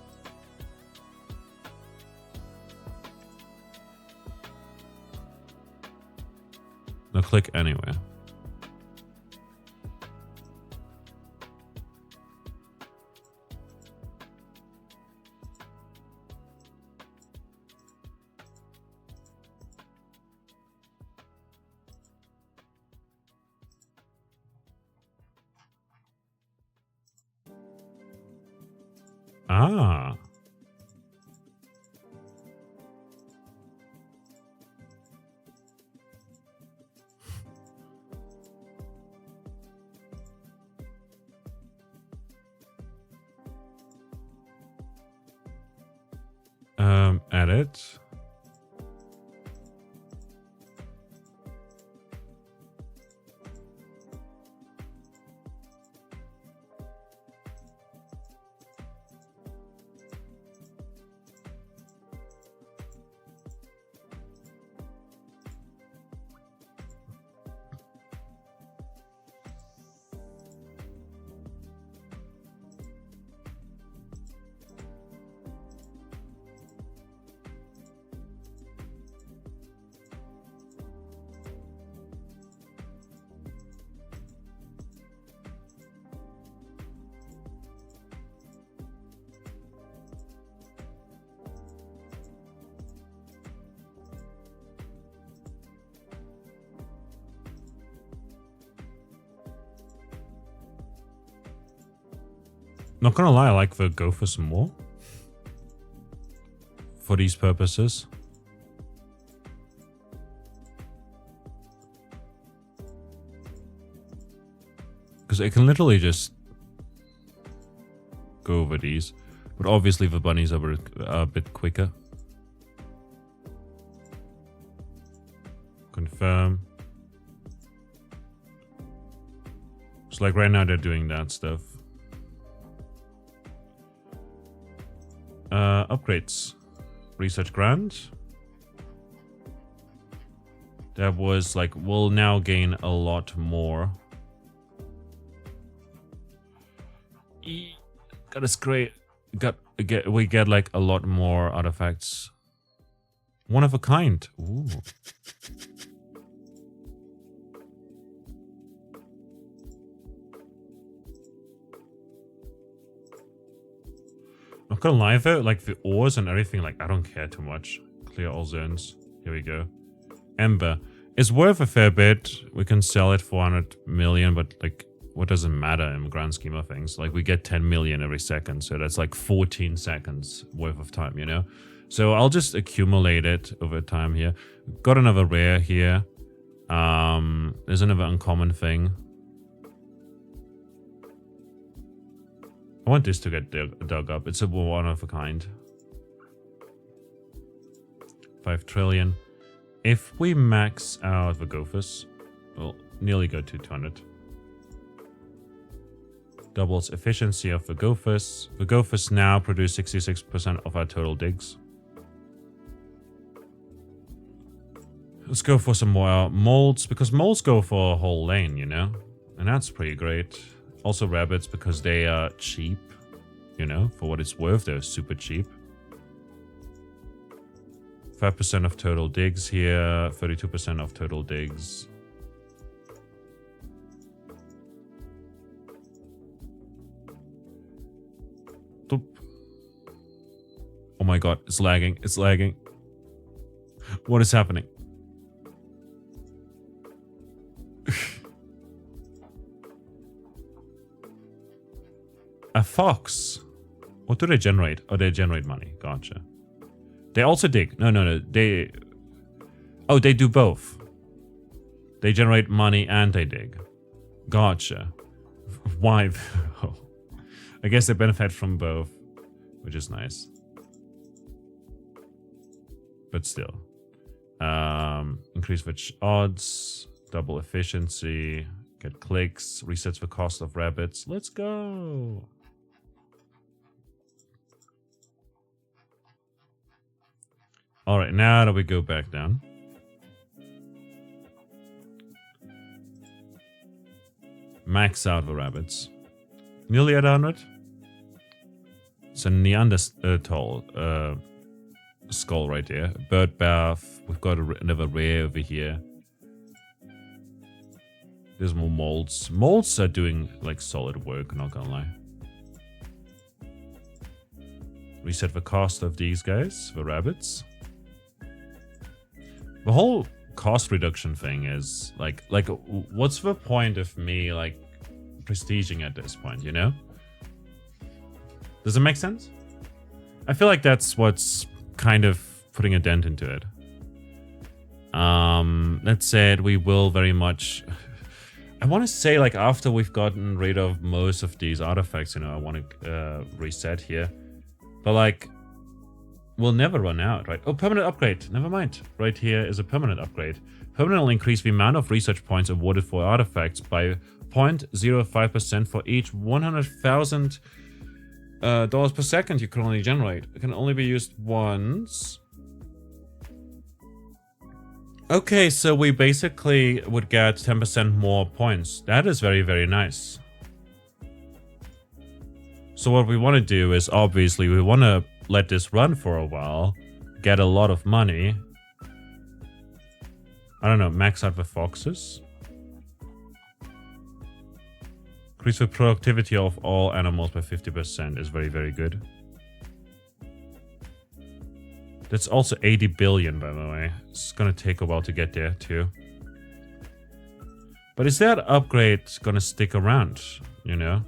Now click anywhere. Ah. Edit. Not gonna lie, I like the gophers more for these purposes. Because I can literally just go over these. But obviously the bunnies are a bit quicker. Confirm. So like right now they're doing that stuff. Upgrades. Research grant. That was like, we'll now gain a lot more. Got us great. We get like a lot more artifacts. One of a kind. Ooh. Not gonna lie though, like the ores and everything, like I don't care too much. Clear all zones. Here we go. Ember. It's worth a fair bit. We can sell it for 100 million, but like, what does it matter in the grand scheme of things? Like we get 10 million every second, so that's like 14 seconds worth of time, you know? So I'll just accumulate it over time here. Got another rare here. There's another uncommon thing. I want this to get dug up. It's a one of a kind. 5 trillion. If we max out the gophers, we'll nearly go to 200. Doubles efficiency of the gophers. The gophers now produce 66% of our total digs. Let's go for some more molds, because molds go for a whole lane, you know? And that's pretty great. Also rabbits, because they are cheap, you know, for what it's worth, they're super cheap. 5% of total digs here, 32% of total digs. Doop. Oh my god, it's lagging, it's lagging. What is happening? A fox. What do they generate? Oh, they generate money. Gotcha. They also dig. No. They... Oh, they do both. They generate money and they dig. Gotcha. Why? I guess they benefit from both, which is nice. But still. Increase which odds, double efficiency, get clicks, resets the cost of rabbits. Let's go. All right, now that we go back down. Max out the rabbits. Nearly at 100. It's a Neanderthal skull right there. Bird bath. We've got another rare over here. There's more molds. Molds are doing like solid work, not gonna lie. Reset the cost of these guys, the rabbits. The whole cost reduction thing is like what's the point of me like prestiging at this point, you know? Does it make sense? I feel like that's what's kind of putting a dent into it. That said, we will very much... I want to say, like, after we've gotten rid of most of these artifacts, you know, I want to reset here. But, like, we'll never run out, right? Oh, permanent upgrade. Never mind. Right here is a permanent upgrade. Permanent will increase the amount of research points awarded for artifacts by 0.05% for each 100,000 dollars per second you can only generate. It can only be used once. Okay, so we basically would get 10% more points. That is very, very nice. So what we want to do is, obviously, we want to let this run for a while, get a lot of money. I don't know, max out the foxes. Increase the productivity of all animals by 50% is very, very good. That's also 80 billion, by the way. It's gonna take a while to get there, too. But is that upgrade gonna stick around, you know?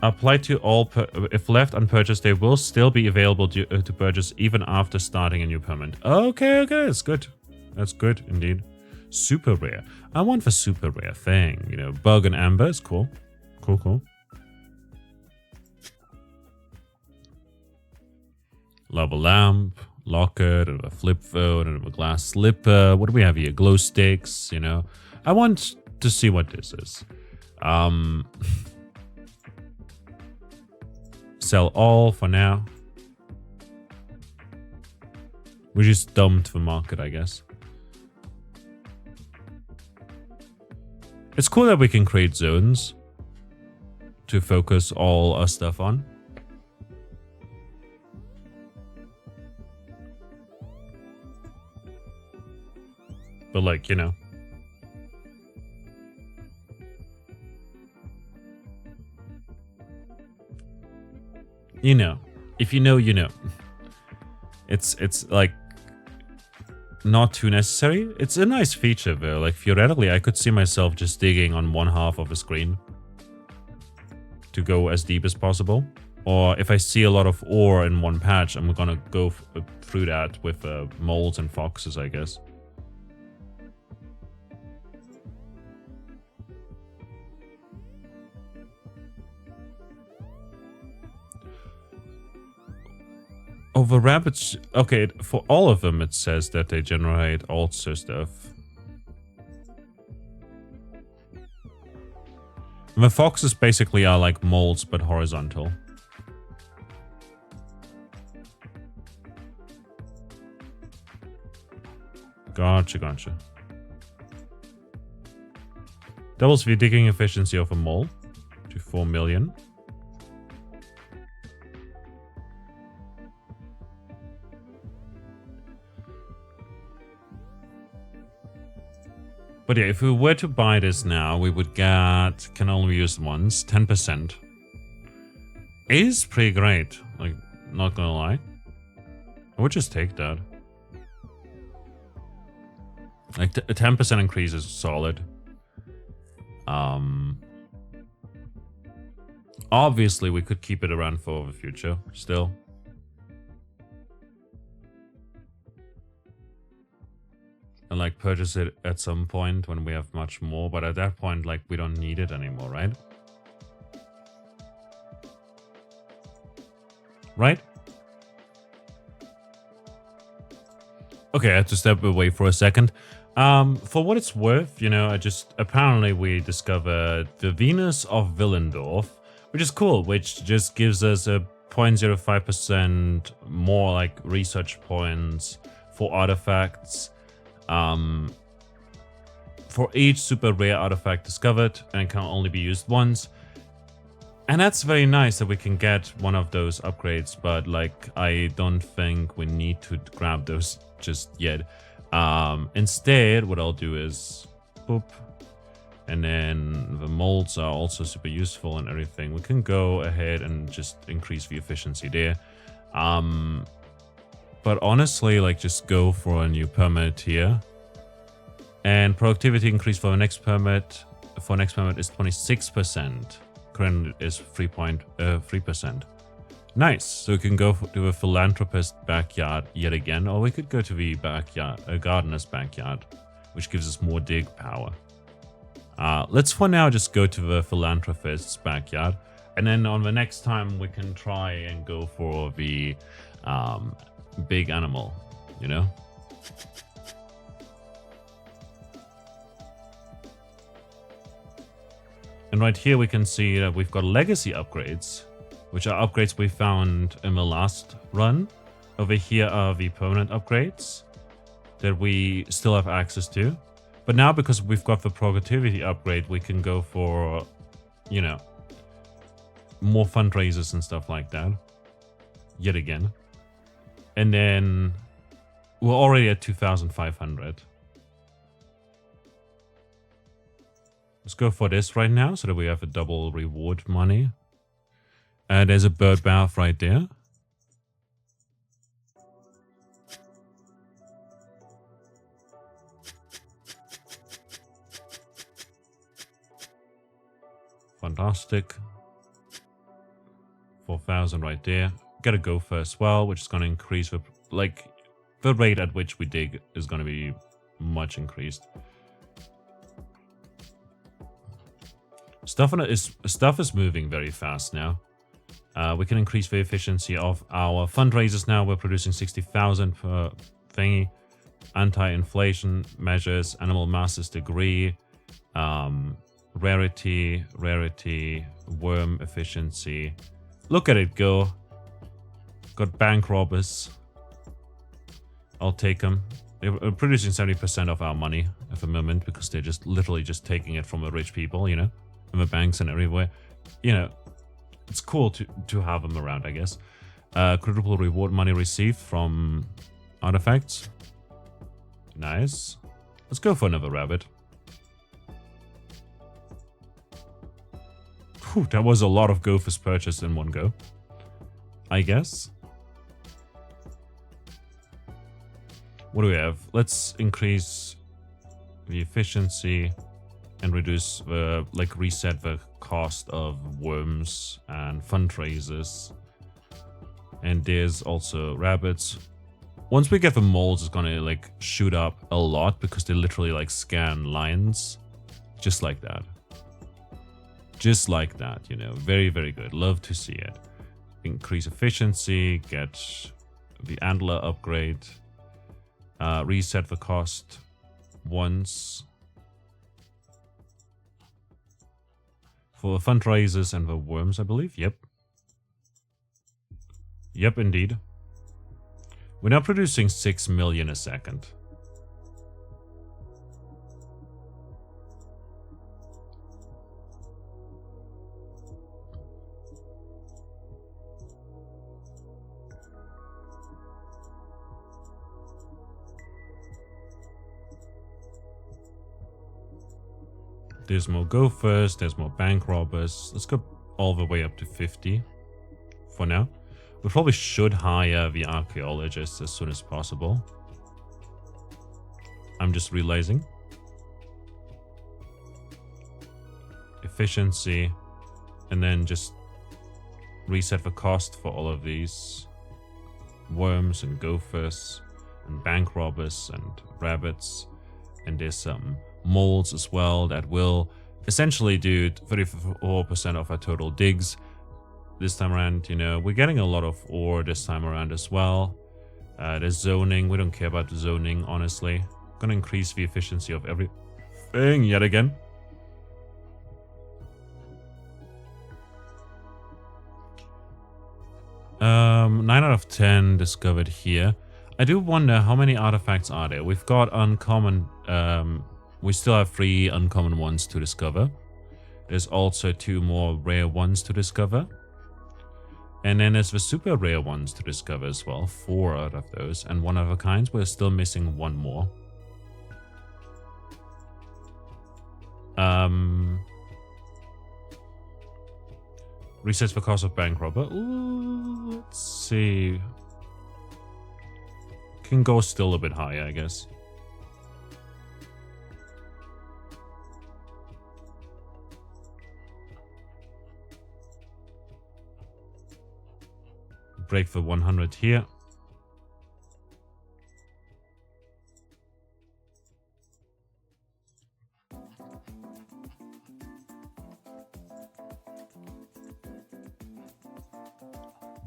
Apply to all, if left unpurchased, they will still be available to purchase even after starting a new permit. Okay, that's good. That's good, indeed. Super rare. I want the super rare thing, you know. Bug and amber is cool. Cool. Lava lamp, locket, and a flip phone, and a glass slipper. What do we have here? Glow sticks, you know. I want to see what this is. Sell all for now. We just dumped the market, I guess. It's cool that we can create zones to focus all our stuff on. But like, you know. You know. If you know, you know. It's like not too necessary. It's a nice feature though. Like theoretically, I could see myself just digging on one half of a screen to go as deep as possible. Or if I see a lot of ore in one patch, I'm gonna go through that with moles and foxes, I guess. Oh, the rabbits... Okay, for all of them it says that they generate also stuff. And the foxes basically are like moles, but horizontal. Gotcha. Doubles the digging efficiency of a mole to 4 million. But yeah, if we were to buy this now, we would get, can only be used once, 10%. Is pretty great, like, not gonna lie. I would just take that. Like, a 10% increase is solid. Obviously, we could keep it around for the future, still. And, like, purchase it at some point when we have much more, but at that point, like, we don't need it anymore, right? Right? Okay, I had to step away for a second. For what it's worth, you know, apparently we discovered the Venus of Willendorf, which is cool, which just gives us a 0.05% more, like, research points for artifacts. For each super rare artifact discovered, and it can only be used once. And that's very nice that we can get one of those upgrades, but, like, I don't think we need to grab those just yet. Instead, what I'll do is boop, and then the molds are also super useful and everything. We can go ahead and just increase the efficiency there. But honestly, like, just go for a new permit here. And productivity increase for the next permit. For next permit is 26%. Current is 3.3%. Nice. So we can go to a philanthropist backyard yet again, or we could go to the backyard, a gardener's backyard, which gives us more dig power. Let's for now just go to the philanthropist's backyard, and then on the next time we can try and go for the big animal, you know? And right here we can see that we've got legacy upgrades, which are upgrades we found in the last run. Over here are the permanent upgrades that we still have access to. But now, because we've got the productivity upgrade, we can go for, you know, more fundraisers and stuff like that. Yet again. And then we're already at 2,500. Let's go for this right now so that we have a double reward money. And there's a bird bath right there. Fantastic. 4,000 right there. Get a gopher as well, which is going to increase the, like, the rate at which we dig is going to be much increased. Stuff is moving very fast now. We can increase the efficiency of our fundraisers now. We're producing 60,000 per thingy. Anti-inflation measures, animal masses degree, rarity, worm efficiency. Look at it go. Got bank robbers. I'll take them. They're producing 70% of our money at the moment because they're just literally just taking it from the rich people, you know, from the banks and everywhere. You know, it's cool to have them around, I guess. Critical reward money received from artifacts. Nice. Let's go for another rabbit. Whew, that was a lot of gophers purchased in one go, I guess. What do we have? Let's increase the efficiency and reduce the, like, reset the cost of worms and fundraisers. And there's also rabbits. Once we get the molds, it's gonna, like, shoot up a lot because they literally, like, scan lines. Just like that. Just like that, you know. Very, very good. Love to see it. Increase efficiency, get the antler upgrade. Reset the cost once. For the fundraisers and the worms, I believe. Yep. Yep, indeed. We're now producing 6 million a second. There's more gophers, there's more bank robbers. Let's go all the way up to 50 for now. We probably should hire the archaeologists as soon as possible. I'm just realizing. Efficiency. And then just reset the cost for all of these. Worms and gophers and bank robbers and rabbits. And there's some molds as well that will essentially do 34% of our total digs this time around. You know, we're getting a lot of ore this time around as well. There's zoning. We don't care about the zoning, honestly. Gonna increase the efficiency of everything yet again. Nine out of 10 discovered here. I do wonder how many artifacts are there. We've got uncommon. We still have 3 uncommon ones to discover. There's also 2 more rare ones to discover. And then there's the super rare ones to discover as well. 4 out of those. And 1 of a kind. We're still missing 1 more. Resets the cost of bank robber. Ooh, let's see. Can go still a bit higher, I guess. Break for 100 here.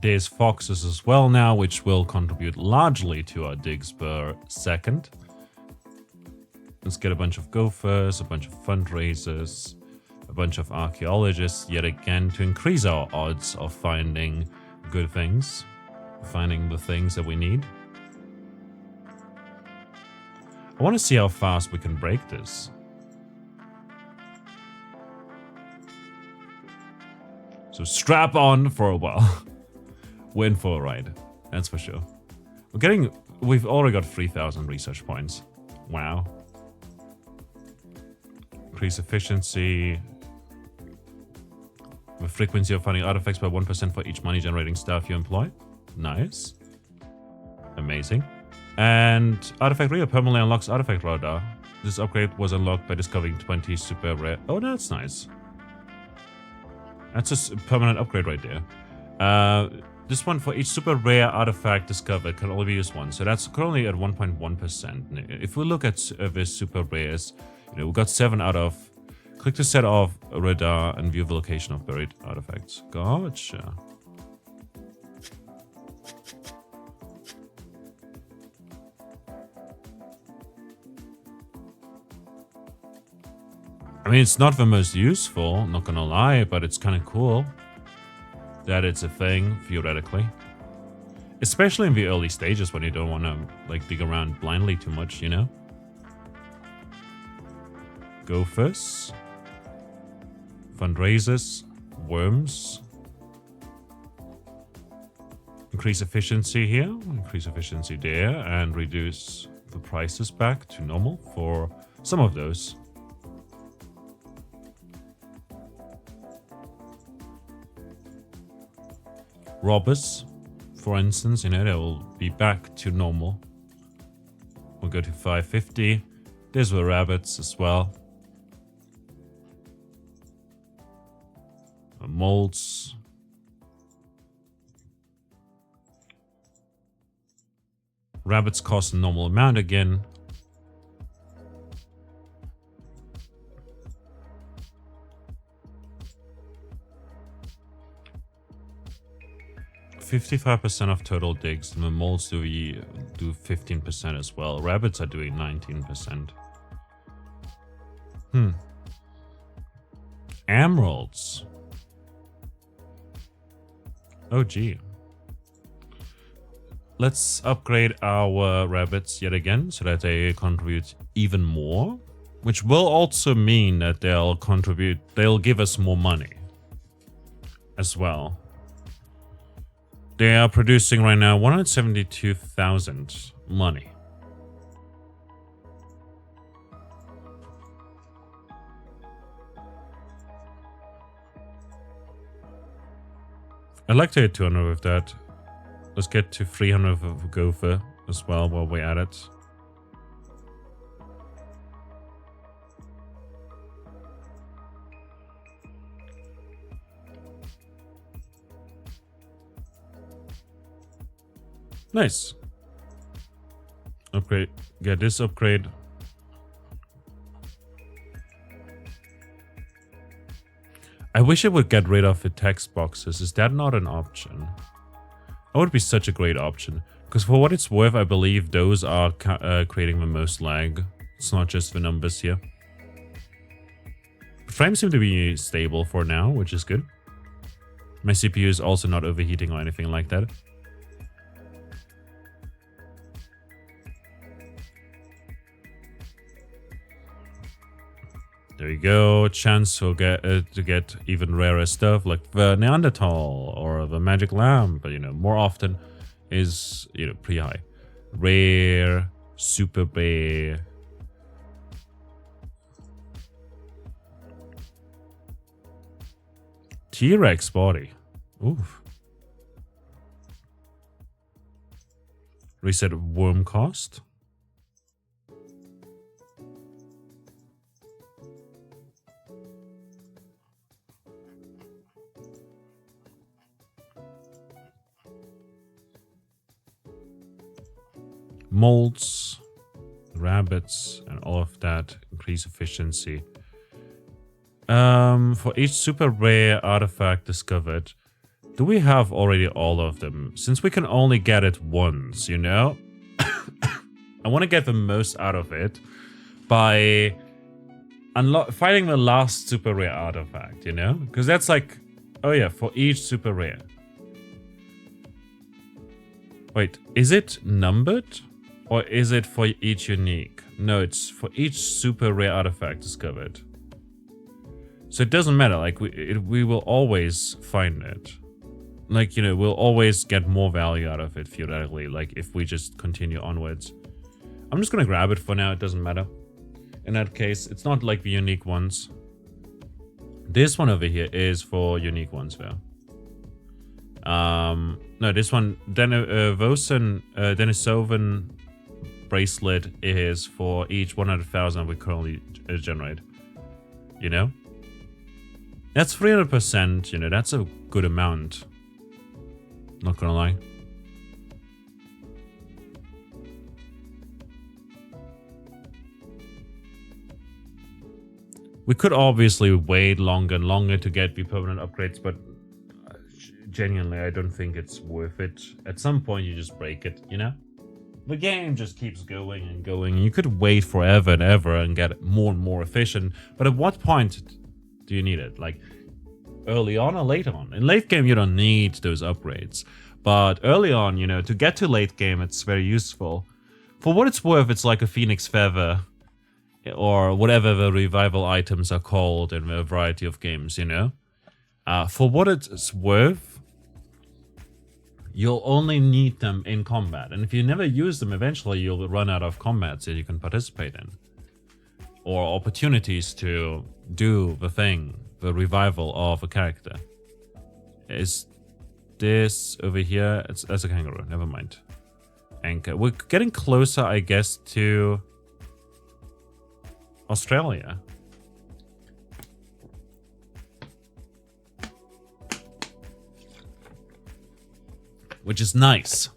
There's foxes as well now, which will contribute largely to our digs per second. Let's get a bunch of gophers, a bunch of fundraisers, a bunch of archaeologists yet again to increase our odds of finding good things, finding the things that we need. I want to see how fast we can break this. So strap on for a while. We're in for a ride, that's for sure. We've already got 3,000 research points. Wow. Increase efficiency. The frequency of finding artifacts by 1% for each money generating staff you employ. Nice. Amazing. And artifact reader permanently unlocks artifact radar. This upgrade was unlocked by discovering 20 super rare. Oh, that's nice. That's a permanent upgrade right there. This one, for each super rare artifact discovered, can only be used once. So that's currently at 1.1%. If we look at the super rares, you know, we got 7 out of. Click to set off radar and view the location of buried artifacts. Gotcha. I mean, it's not the most useful, not gonna lie, but it's kind of cool that it's a thing, theoretically. Especially in the early stages when you don't want to, like, dig around blindly too much, you know? Gophers. Fundraisers. Worms. Increase efficiency here. Increase efficiency there. And reduce the prices back to normal for some of those. Robbers, for instance, you know, they will be back to normal. We'll go to 550. There's the rabbits as well. The molds. Rabbits cost a normal amount again. %55% of total digs. The molds do 15% as well. Rabbits are doing 19%. Emeralds. Oh gee. Let's upgrade our rabbits yet again so that they contribute even more, which will also mean that they'll give us more money as well. They are producing right now 172,000 money. I'd like to hit 200 with that. Let's get to 300 of Gopher as well while we're at it. Nice. Upgrade. Get this upgrade. I wish it would get rid of the text boxes. Is that not an option? That would be such a great option. Because for what it's worth, I believe those are creating the most lag. It's not just the numbers here. The frames seem to be stable for now, which is good. My CPU is also not overheating or anything like that. There you go. Chance to get even rarer stuff like the Neanderthal or the magic lamp, but more often is pretty high. Rare, super rare. T-Rex body. Oof. Reset worm cost. Molds, rabbits, and all of that increase efficiency. For each super rare artifact discovered, do we have already all of them? Since we can only get it once, I want to get the most out of it by finding the last super rare artifact, Because that's like, oh yeah, for each super rare. Wait, is it numbered? Or is it for each unique? No, it's for each super rare artifact discovered. So it doesn't matter, like, we will always find it. Like, we'll always get more value out of it, theoretically, like, if we just continue onwards. I'm just gonna grab it for now, it doesn't matter. In that case, it's not like the unique ones. This one over here is for unique ones, though. No, this one, Denisovan bracelet is for each 100,000 we currently generate. That's 300%, that's a good amount. Not gonna lie. We could obviously wait longer and longer to get the permanent upgrades, but genuinely, I don't think it's worth it. At some point, you just break it, The game just keeps going and going. You could wait forever and ever and get more and more efficient, but at what point do you need it? Like, early on or late on? In late game, you don't need those upgrades. But early on, to get to late game, it's very useful. For what it's worth, it's like a Phoenix Feather, or whatever the revival items are called in a variety of games, For what it's worth, you'll only need them in combat. And if you never use them, eventually you'll run out of combats that you can participate in. Or opportunities to do the thing, the revival of a character. Is this over here? It's as a kangaroo, never mind. Anchor. We're getting closer, I guess, to Australia. Which is nice.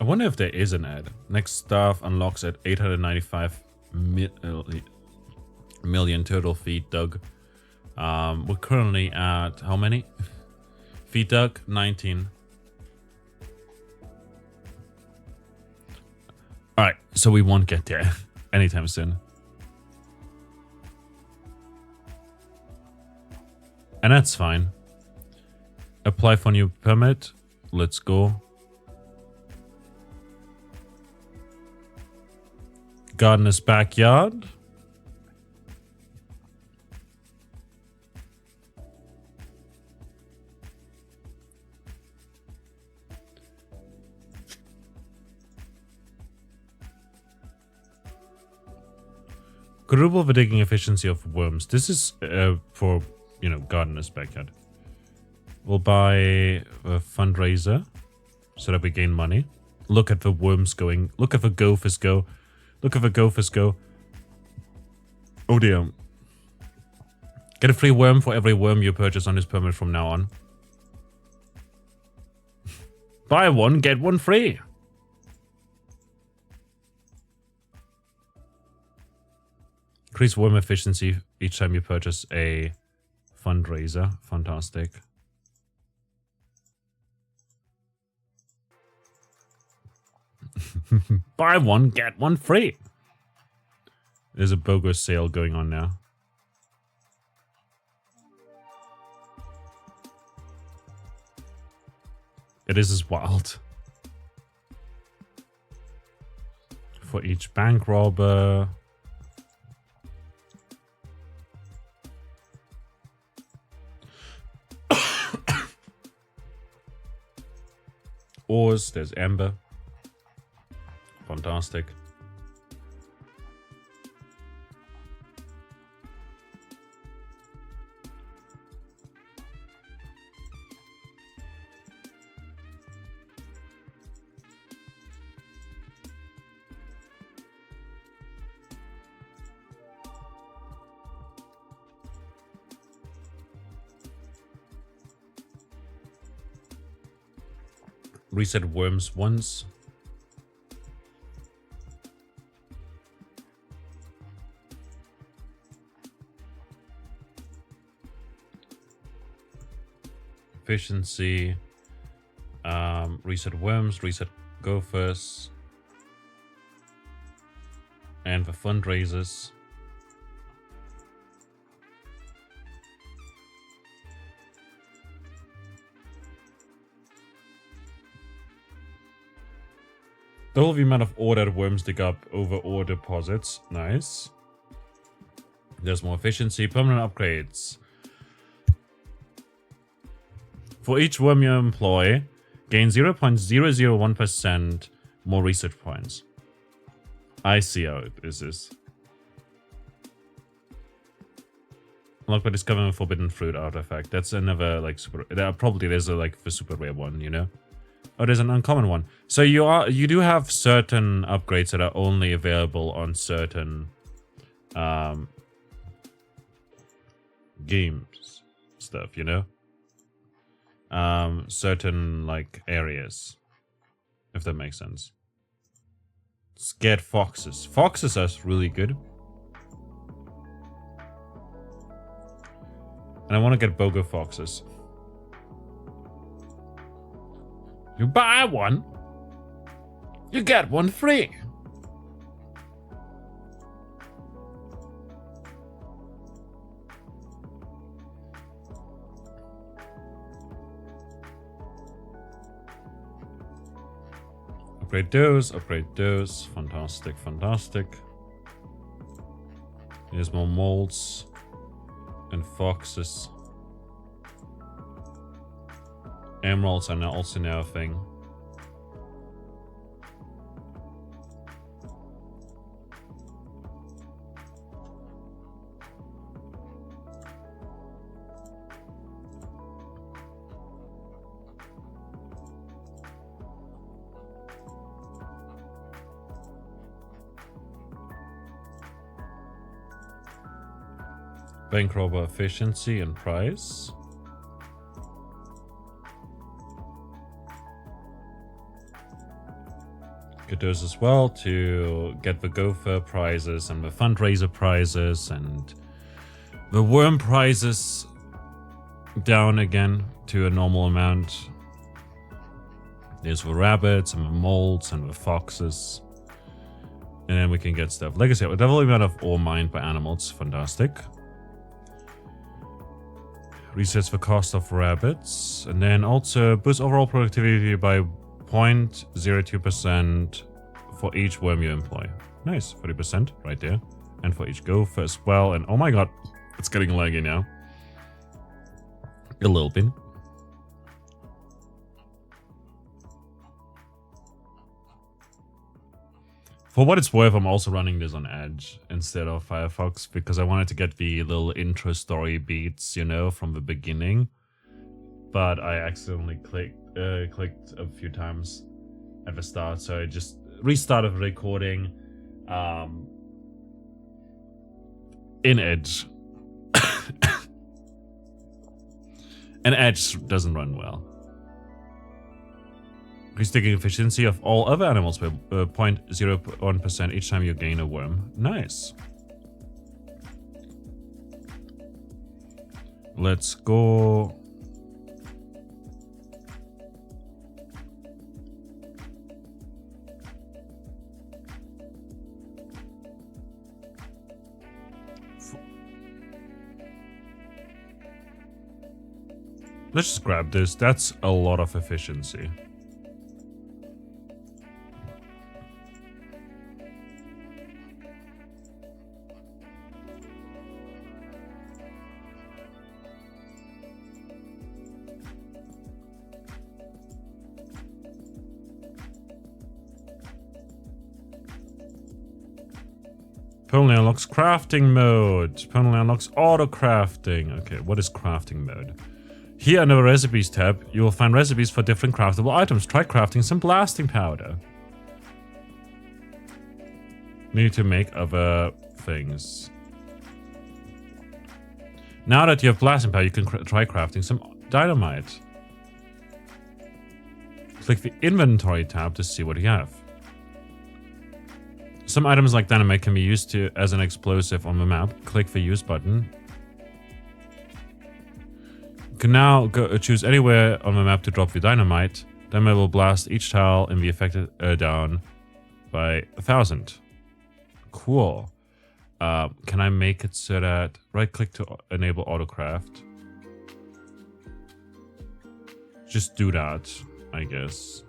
I wonder if there is an ad. Next staff unlocks at 895 million total feet dug. We're currently at how many? Feet dug? 19. Alright, so we won't get there anytime soon. And that's fine. Apply for new permit. Let's go. Gardener's backyard. Quadruple the digging efficiency of worms. This is for, you know, gardener's backyard. We'll buy a fundraiser so that we gain money. Look at the worms going. Look at the gophers go. Look at the gophers go. Oh dear. Get a free worm for every worm you purchase on this permit from now on. Buy one, get one free. Increase worm efficiency each time you purchase a fundraiser. Fantastic. Buy one, get one free. There's a BOGO sale going on now. It is wild. For each bank robber. Ores, there's Amber. Fantastic. Reset worms once. Efficiency. Reset worms, reset gophers. And the fundraisers. Double the amount of ore that worms dig up over ore deposits. Nice. There's more efficiency. Permanent upgrades. For each worm you employ, gain 0.001% more research points. I see how it is. Unlocked by discovering a forbidden fruit artifact. That's another like super. Probably there's a like the super rare one, you know. Oh, there's an uncommon one. So you do have certain upgrades that are only available on certain games stuff, you know? Certain like areas. If that makes sense. Scared foxes. Foxes are really good. And I want to get BOGO foxes. You buy one, you get one free. Upgrade those, upgrade those. Fantastic, fantastic. Here's more molds and foxes. Emeralds are also now a thing. Bank robber efficiency and price. Get those as well to get the gopher prizes and the fundraiser prizes and the worm prizes down again to a normal amount. There's the rabbits and the molds and the foxes. And then we can get stuff. Like I said, double the amount of ore mined by animals. Fantastic. Resets the cost of rabbits. And then also boosts overall productivity by 0.02% for each worm you employ. Nice, 40% right there. And for each gopher as well. And oh my god, it's getting laggy now. A little bit. For what it's worth, I'm also running this on Edge instead of Firefox because I wanted to get the little intro story beats, you know, from the beginning. But I accidentally clicked a few times at the start, so I just restarted recording in Edge. And Edge doesn't run well. Increase digging efficiency of all other animals by 0.01% each time you gain a worm. Nice. Let's go. Let's just grab this. That's a lot of efficiency. Permanently unlocks crafting mode. Permanently unlocks auto crafting. Okay, what is crafting mode? Here under the recipes tab, you will find recipes for different craftable items. Try crafting some blasting powder. Need to make other things. Now that you have blasting powder, you can try crafting some dynamite. Click the inventory tab to see what you have. Some items like dynamite can be used as an explosive on the map. Click the use button. You can now choose anywhere on the map to drop the dynamite. Dynamite will blast each tile in the affected down by 1,000. Cool. Can I make it so that right click to enable autocraft? Just do that, I guess.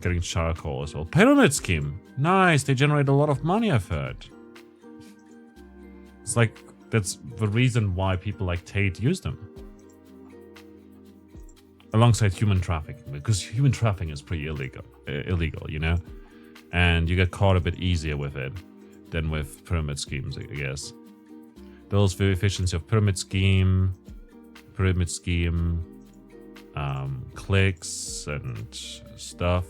Getting charcoal as well. Pyramid scheme. Nice. They generate a lot of money, I've heard. It's like that's the reason why people like Tate use them. Alongside human trafficking, because human trafficking is pretty illegal, you know? And you get caught a bit easier with it than with pyramid schemes, I guess. Builds the efficiency of pyramid scheme, clicks and stuff.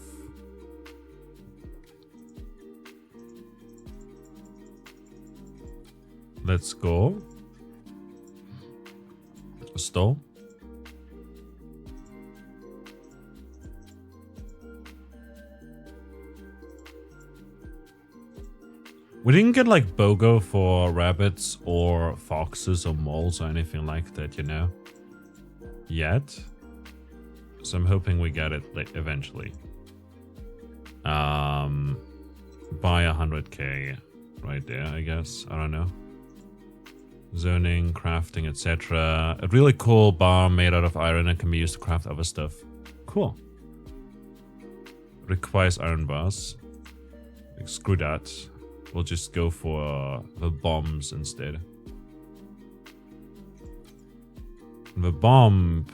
Let's go. Stole. We didn't get like BOGO for rabbits or foxes or moles or anything like that, you know, yet. So I'm hoping we get it like eventually. Buy 100k right there, I guess. I don't know. Zoning, crafting, etc. A really cool bar made out of iron and can be used to craft other stuff. Cool. Requires iron bars. Like, screw that. We'll just go for the bombs instead. The bomb.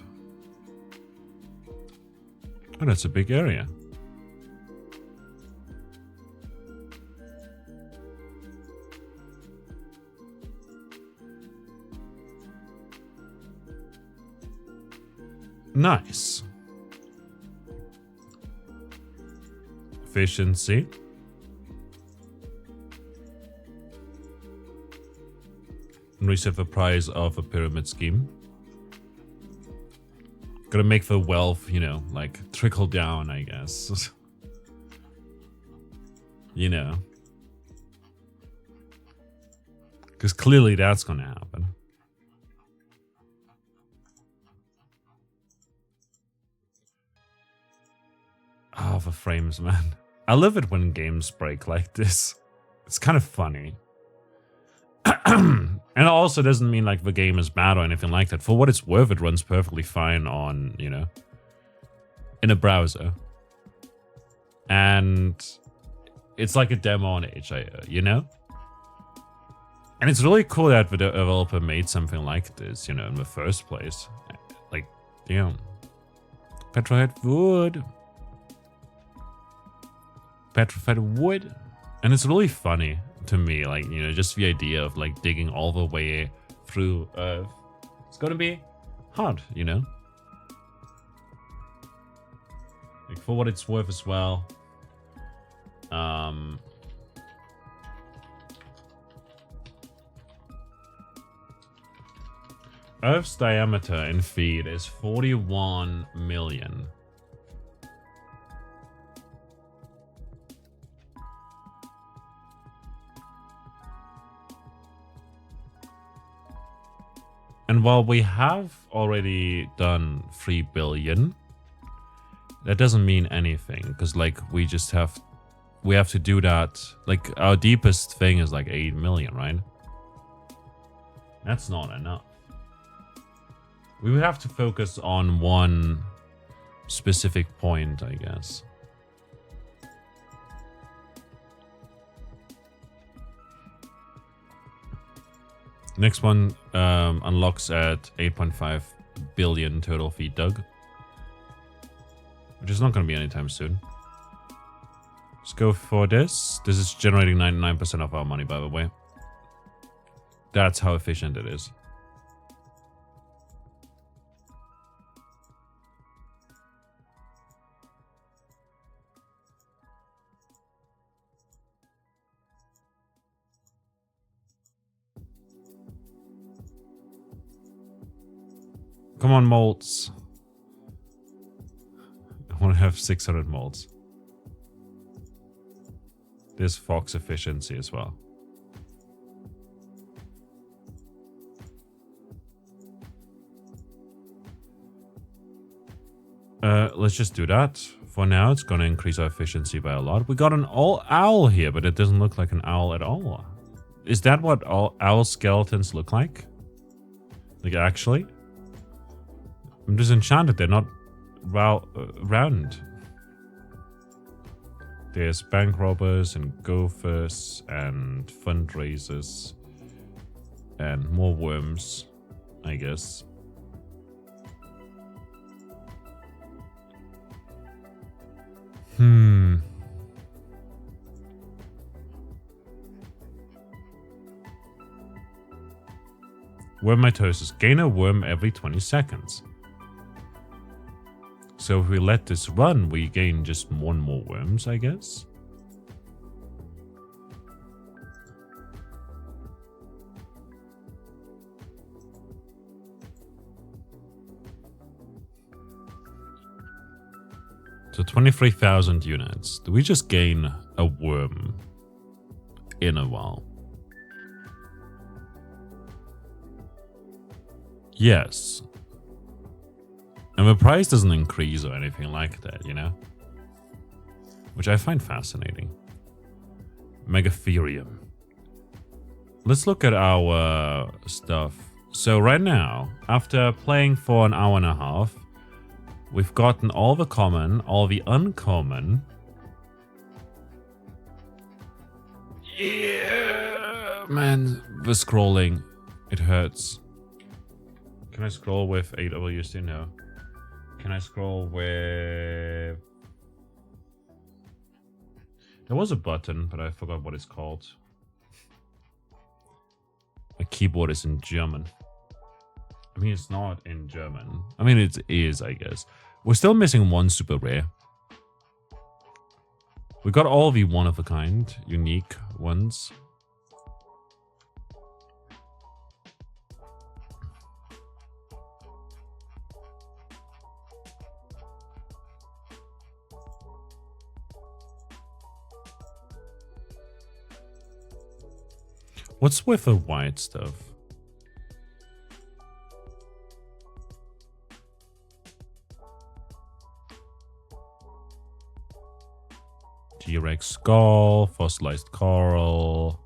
Oh, that's a big area. Nice. Efficiency. And reset the price of a pyramid scheme. Gotta make the wealth, you know, like trickle down, I guess. You know. Because clearly that's gonna happen. Oh, the frames, man. I love it when games break like this. It's kind of funny. And it also doesn't mean like the game is bad or anything like that. For what it's worth, it runs perfectly fine on, you know, in a browser. And it's like a demo on HIO, you know? And it's really cool that the developer made something like this, you know, in the first place. Like, damn. Petrified wood. Petrified wood. And it's really funny to me, like, you know, just the idea of like digging all the way through Earth. It's gonna be hard, you know? Like, for what it's worth as well. Earth's diameter in feet is 41 million. And while we have already done 3 billion, that doesn't mean anything, because like we have to do that. Like our deepest thing is like 8 million, right? That's not enough. We would have to focus on one specific point, I guess. Next one unlocks at 8.5 billion total feet dug, which is not going to be anytime soon. Let's go for this. This is generating 99% of our money, by the way. That's how efficient it is. Come on, molds. I want to have 600 molds. There's Fox efficiency as well. Let's just do that. For now, it's going to increase our efficiency by a lot. We got an owl here, but it doesn't look like an owl at all. Is that what owl skeletons look like? Like, actually? I'm disenchanted. They're not round. There's bank robbers and gophers and fundraisers and more worms, I guess. Worm mitosis. Gain a worm every 20 seconds. So if we let this run, we gain just one more worms, I guess. So 23,000 units. Do we just gain a worm in a while? Yes. And the price doesn't increase or anything like that, you know? Which I find fascinating. Megatherium. Let's look at our stuff. So right now, after playing for an hour and a half, we've gotten all the common, all the uncommon. Yeah, man, the scrolling, it hurts. Can I scroll with AWC? No. Can I scroll with... There was a button, but I forgot what it's called. My keyboard is in German. I mean, it's not in German. I mean, it is, I guess. We're still missing one super rare. We got all the one-of-a-kind, unique ones. What's with the white stuff? T-Rex skull, fossilized coral.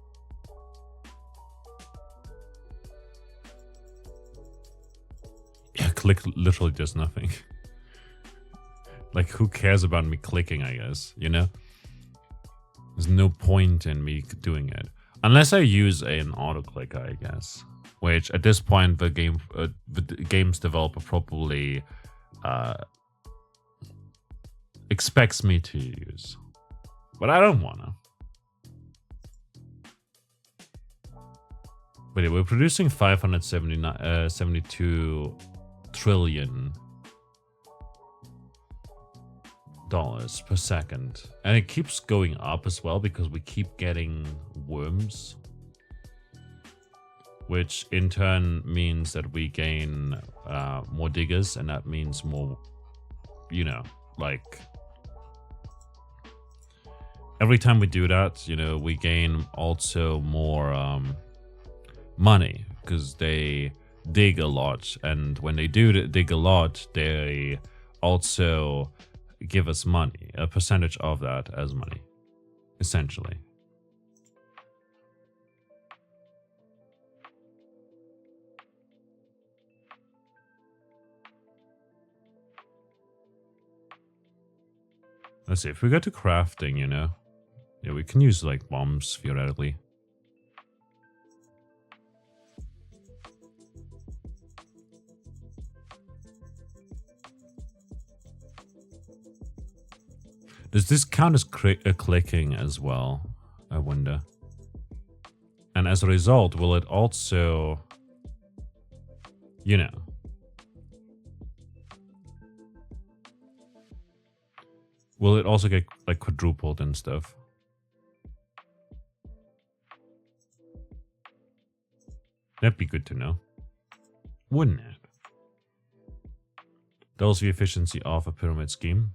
Yeah, click literally does nothing. Like, who cares about me clicking, I guess, you know? There's no point in me doing it. Unless I use an auto-clicker, I guess. Which, at this point, the game's developer probably expects me to use. But I don't wanna. But yeah, we're producing 572 trillion dollars per second, and it keeps going up as well because we keep getting worms, which in turn means that we gain more diggers, and that means more, you know, like every time we do that, you know, we gain also more money because they dig a lot, and when they do dig a lot, they also give us money, a percentage of that as money, essentially. Let's see, if we go to crafting, you know, yeah, we can use like bombs theoretically. Does this count as clicking as well? I wonder. And as a result, will it also, you know, will it also get like quadrupled and stuff? That'd be good to know, wouldn't it? Doubles the efficiency of a pyramid scheme.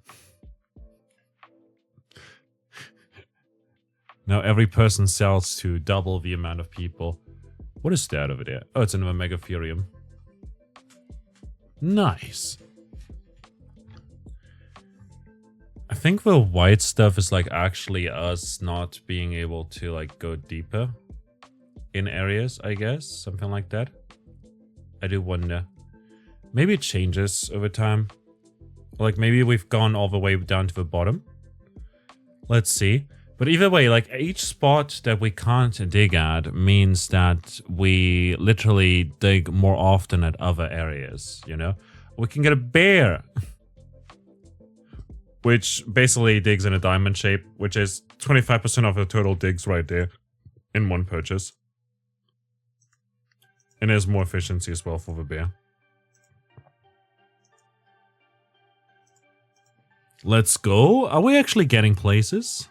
Now every person sells to double the amount of people. What is that over there? Oh, it's another megatherium. Nice. I think the white stuff is like actually us not being able to like go deeper in areas, I guess. Something like that. I do wonder. Maybe it changes over time. Like maybe we've gone all the way down to the bottom. Let's see. But either way, like each spot that we can't dig at means that we literally dig more often at other areas, you know? We can get a bear, which basically digs in a diamond shape, which is 25% of the total digs right there in one purchase. And there's more efficiency as well for the bear. Let's go. Are we actually getting places?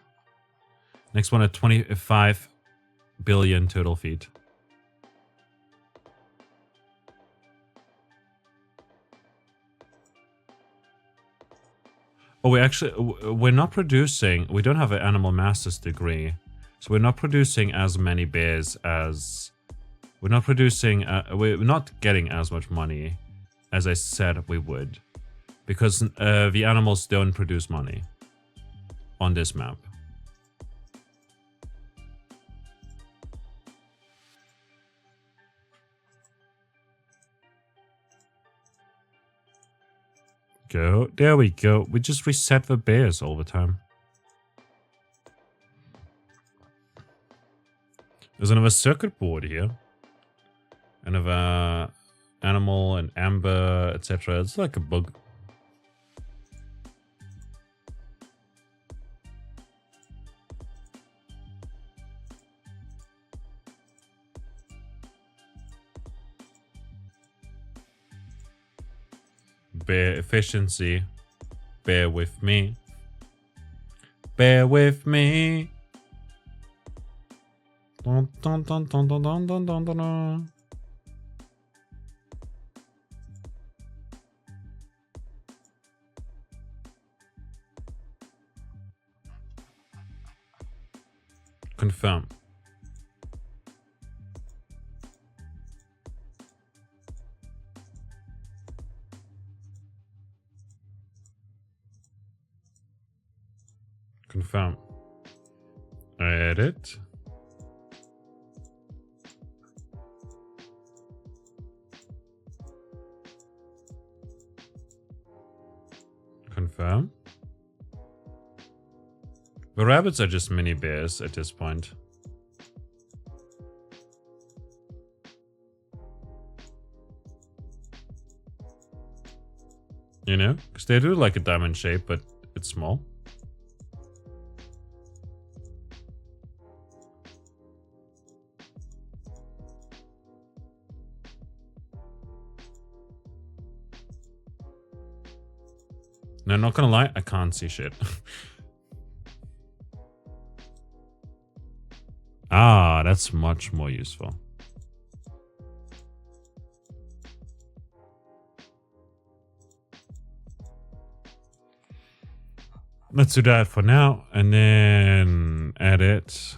Next one at 25 billion total feet. Oh, we're not producing, we don't have an animal master's degree. So we're not producing as many bears as, we're not getting as much money as I said we would. Because the animals don't produce money on this map. Go. There we go. We just reset the bears all the time. There's another circuit board here. Another animal and amber, etc. It's like a bug. Bear efficiency. Bear with me. Bear with me. Dun, dun, dun, dun, dun, dun, dun, dun, dun, dun. Confirm. Confirm. Edit. Confirm. The rabbits are just mini bears at this point. You know? Because they do like a diamond shape, but it's small. No, not gonna lie, I can't see shit. Ah, that's much more useful. Let's do that for now, and then edit.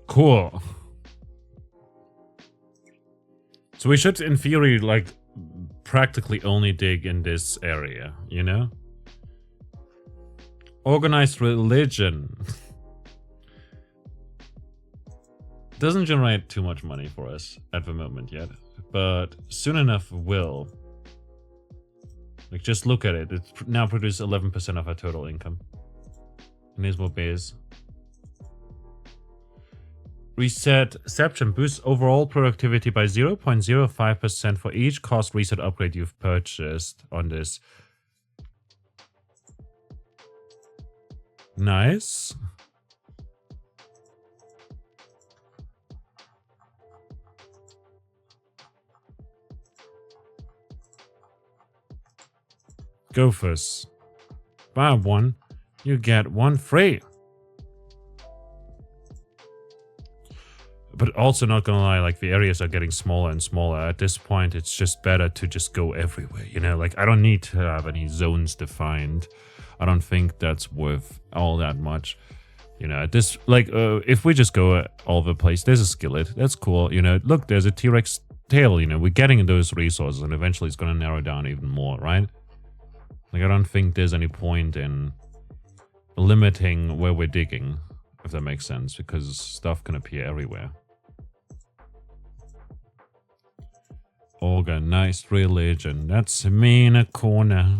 Cool. So we should, in theory, like, practically only dig in this area, you know? Organized religion. Doesn't generate too much money for us at the moment yet, but soon enough will. Like, just look at it. It now produces 11% of our total income. And here's more beers. Resetception boosts overall productivity by 0.05% for each cost reset upgrade you've purchased on this. Nice. Gophers. Buy one, you get one free. But also, not gonna lie, like, the areas are getting smaller and smaller. At this point, it's just better to just go everywhere, you know? Like, I don't need to have any zones defined. I don't think that's worth all that much. You know, at this, like, if we just go all over the place, there's a skillet. That's cool, you know? Look, there's a T-Rex tail, you know? We're getting those resources, and eventually it's gonna narrow down even more, right? Like, I don't think there's any point in limiting where we're digging, if that makes sense, because stuff can appear everywhere. Organized religion. That's me in a corner.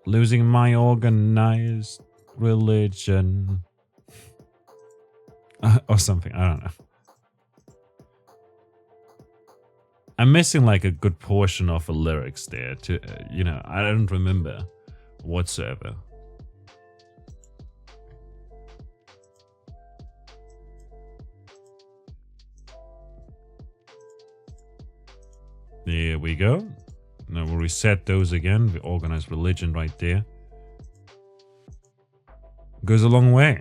Losing my organized religion. Or something. I don't know. I'm missing like a good portion of the lyrics there. To you know, I don't remember whatsoever. There we go. Now we'll reset those again. The organized religion right there. Goes a long way.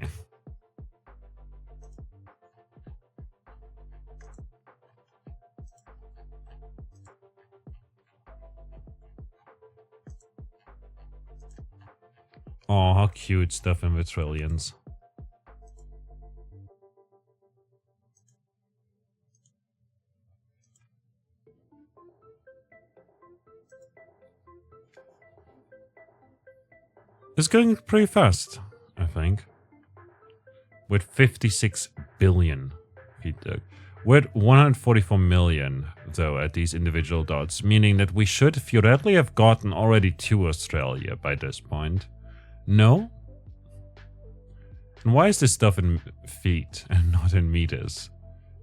Oh, how cute stuff in the trillions. It's going pretty fast, I think. With 56 billion feet dug. We're at 144 million, though, at these individual dots, meaning that we should theoretically have gotten already to Australia by this point. No? And why is this stuff in feet and not in meters?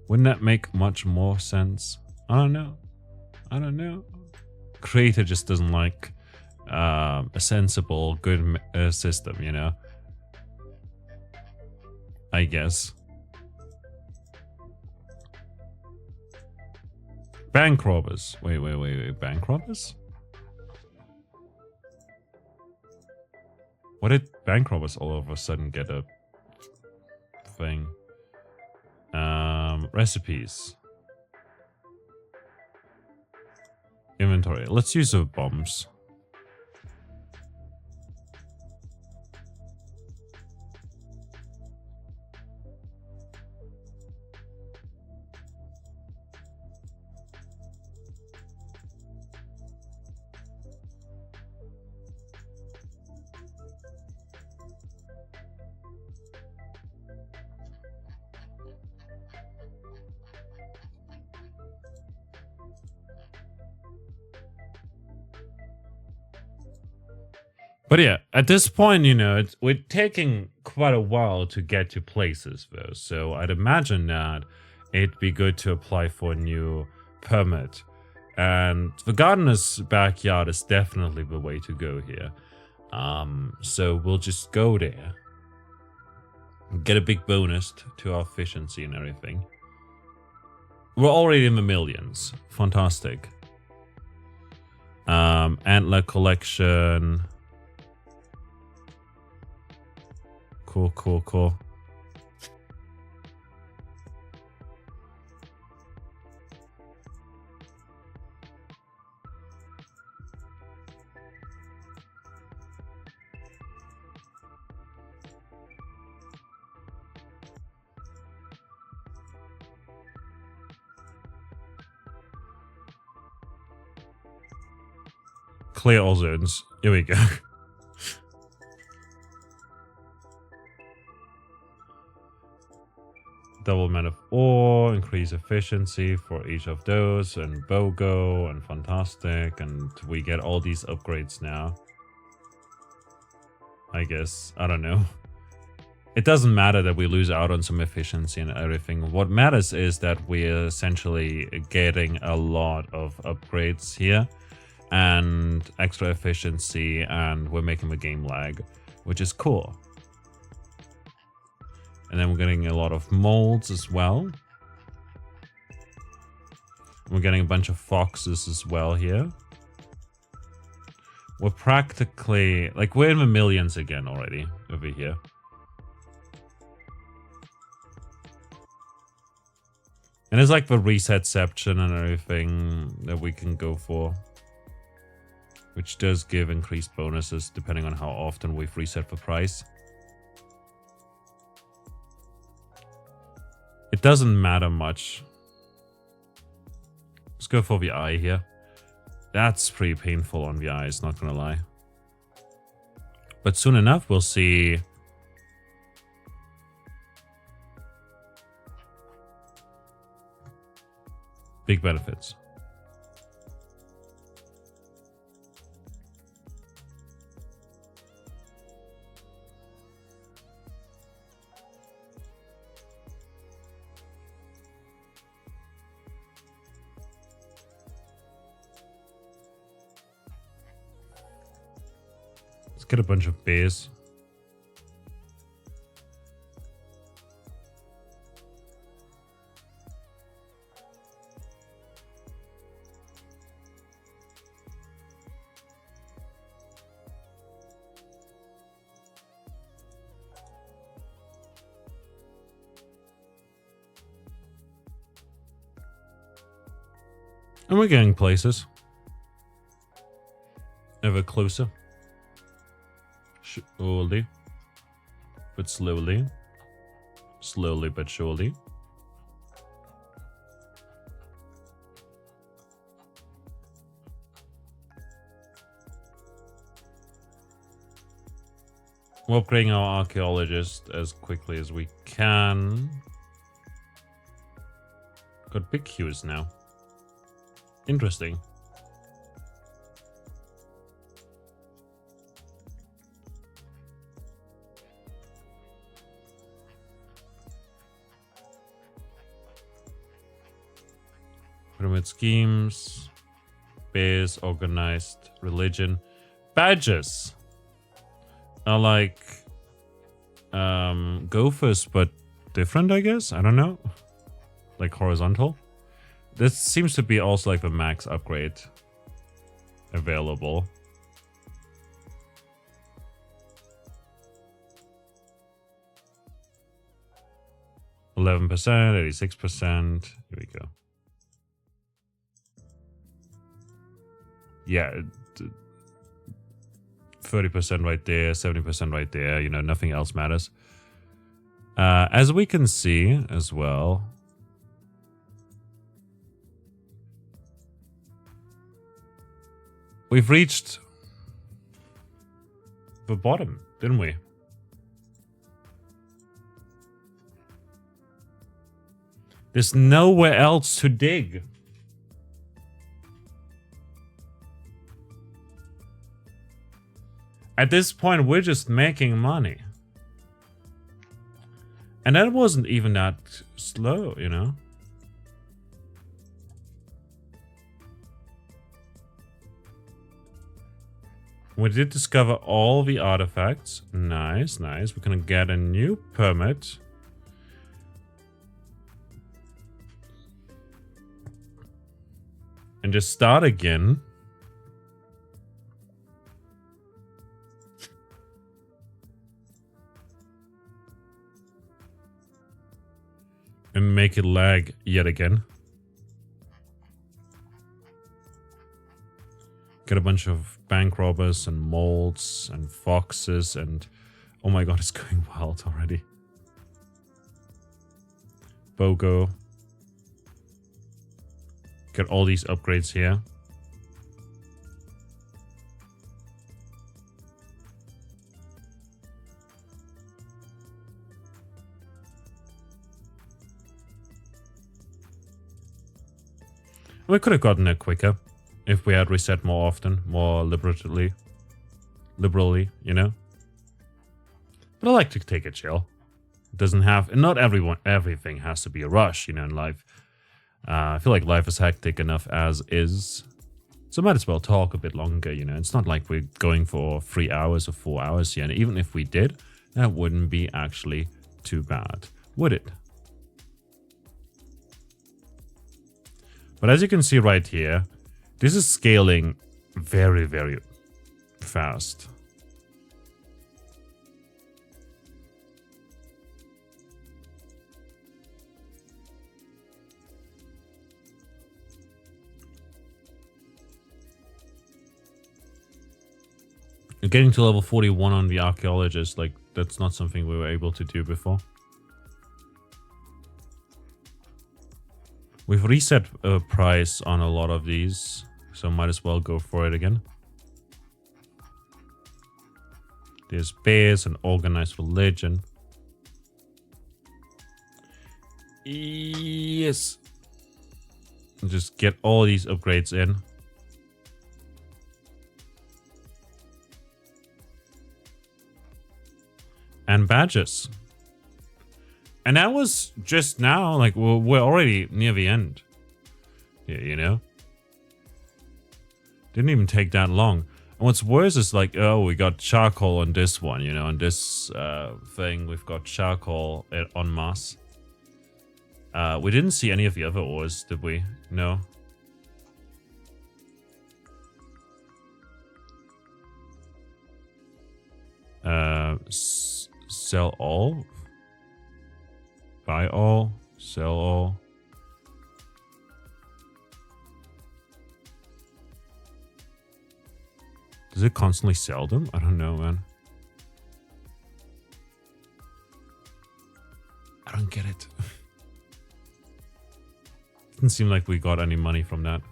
Wouldn't that make much more sense? I don't know. I don't know. Creator just doesn't like a sensible, good system, you know? I guess. Bank robbers. Wait. Bank robbers? What did bank robbers all of a sudden get a thing? Recipes. Inventory. Let's use the bombs. But yeah, at this point, you know, we're taking quite a while to get to places, though. So I'd imagine that it'd be good to apply for a new permit. And the gardener's backyard is definitely the way to go here. So we'll just go there. Get a big bonus to our efficiency and everything. We're already in the millions. Fantastic. Antler collection. Cool, cool, cool. Clear all zones. Here we go. Double amount of ore, increase efficiency for each of those, and BOGO, and fantastic, and we get all these upgrades now. I guess, I don't know. It doesn't matter that we lose out on some efficiency and everything. What matters is that we're essentially getting a lot of upgrades here, and extra efficiency, and we're making the game lag, which is cool. And then we're getting a lot of molds as well. We're getting a bunch of foxes as well here. We're practically, like, we're in the millions again already over here. And it's like the resetception and everything that we can go for, which does give increased bonuses depending on how often we've reset the price. It doesn't matter much. Let's go for the eye here. That's pretty painful on the eyes, not gonna lie. But soon enough, we'll see big benefits. Get a bunch of bears. And we're getting places. Ever closer. Surely, but slowly. Slowly but surely. We're upgrading our archaeologist as quickly as we can. Got big queues now. Interesting. Pyramid schemes, bears, organized religion, badges are like gophers, but different, I guess. I don't know, like horizontal. This seems to be also like the max upgrade available. %, 86%. Here we go. Yeah, 30% right there, 70% right there. You know, nothing else matters. As we can see as well, we've reached the bottom, didn't we? There's nowhere else to dig. At this point, we're just making money. And that wasn't even that slow, you know? We did discover all the artifacts. Nice, nice. We're gonna get a new permit. And just start again. And make it lag yet again. Get a bunch of bank robbers and molds and foxes and... Oh my god, it's going wild already. BOGO. Get all these upgrades here. We could have gotten it quicker if we had reset more often, more liberally, you know? But I like to take it chill. It doesn't have... Not everything has to be a rush, you know, in life. I feel like life is hectic enough as is. So might as well talk a bit longer, you know. It's not like we're going for 3 hours or 4 hours here. And even if we did, that wouldn't be actually too bad, would it? But as you can see right here, this is scaling very, very fast. Getting to level 41 on the archaeologist, like, that's not something we were able to do before. We've reset a price on a lot of these, so might as well go for it again. There's bears and organized religion. Yes. Just get all these upgrades in. And badges. And that was just now, like, we're already near the end. Yeah, you know? Didn't even take that long. And what's worse is like, oh, we got charcoal on this one, you know, on this thing. We've got charcoal en masse. We didn't see any of the other ores, did we? No. Sell all. Buy all. Sell all. Does it constantly sell them? I don't know, man. I don't get it. Didn't seem like we got any money from that.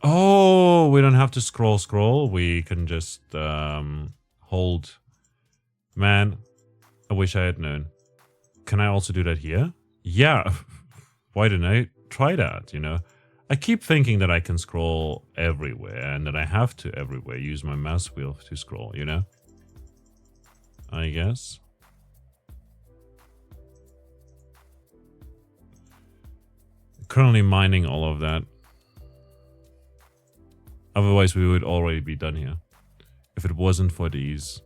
Oh, we don't have to scroll. We can just hold. Man, I wish I had known. Can I also do that here? Yeah. Why didn't I try that, you know? I keep thinking that I can scroll everywhere and that I have to everywhere use my mouse wheel to scroll, you know? I guess. Currently mining all of that. Otherwise, we would already be done here. If it wasn't for these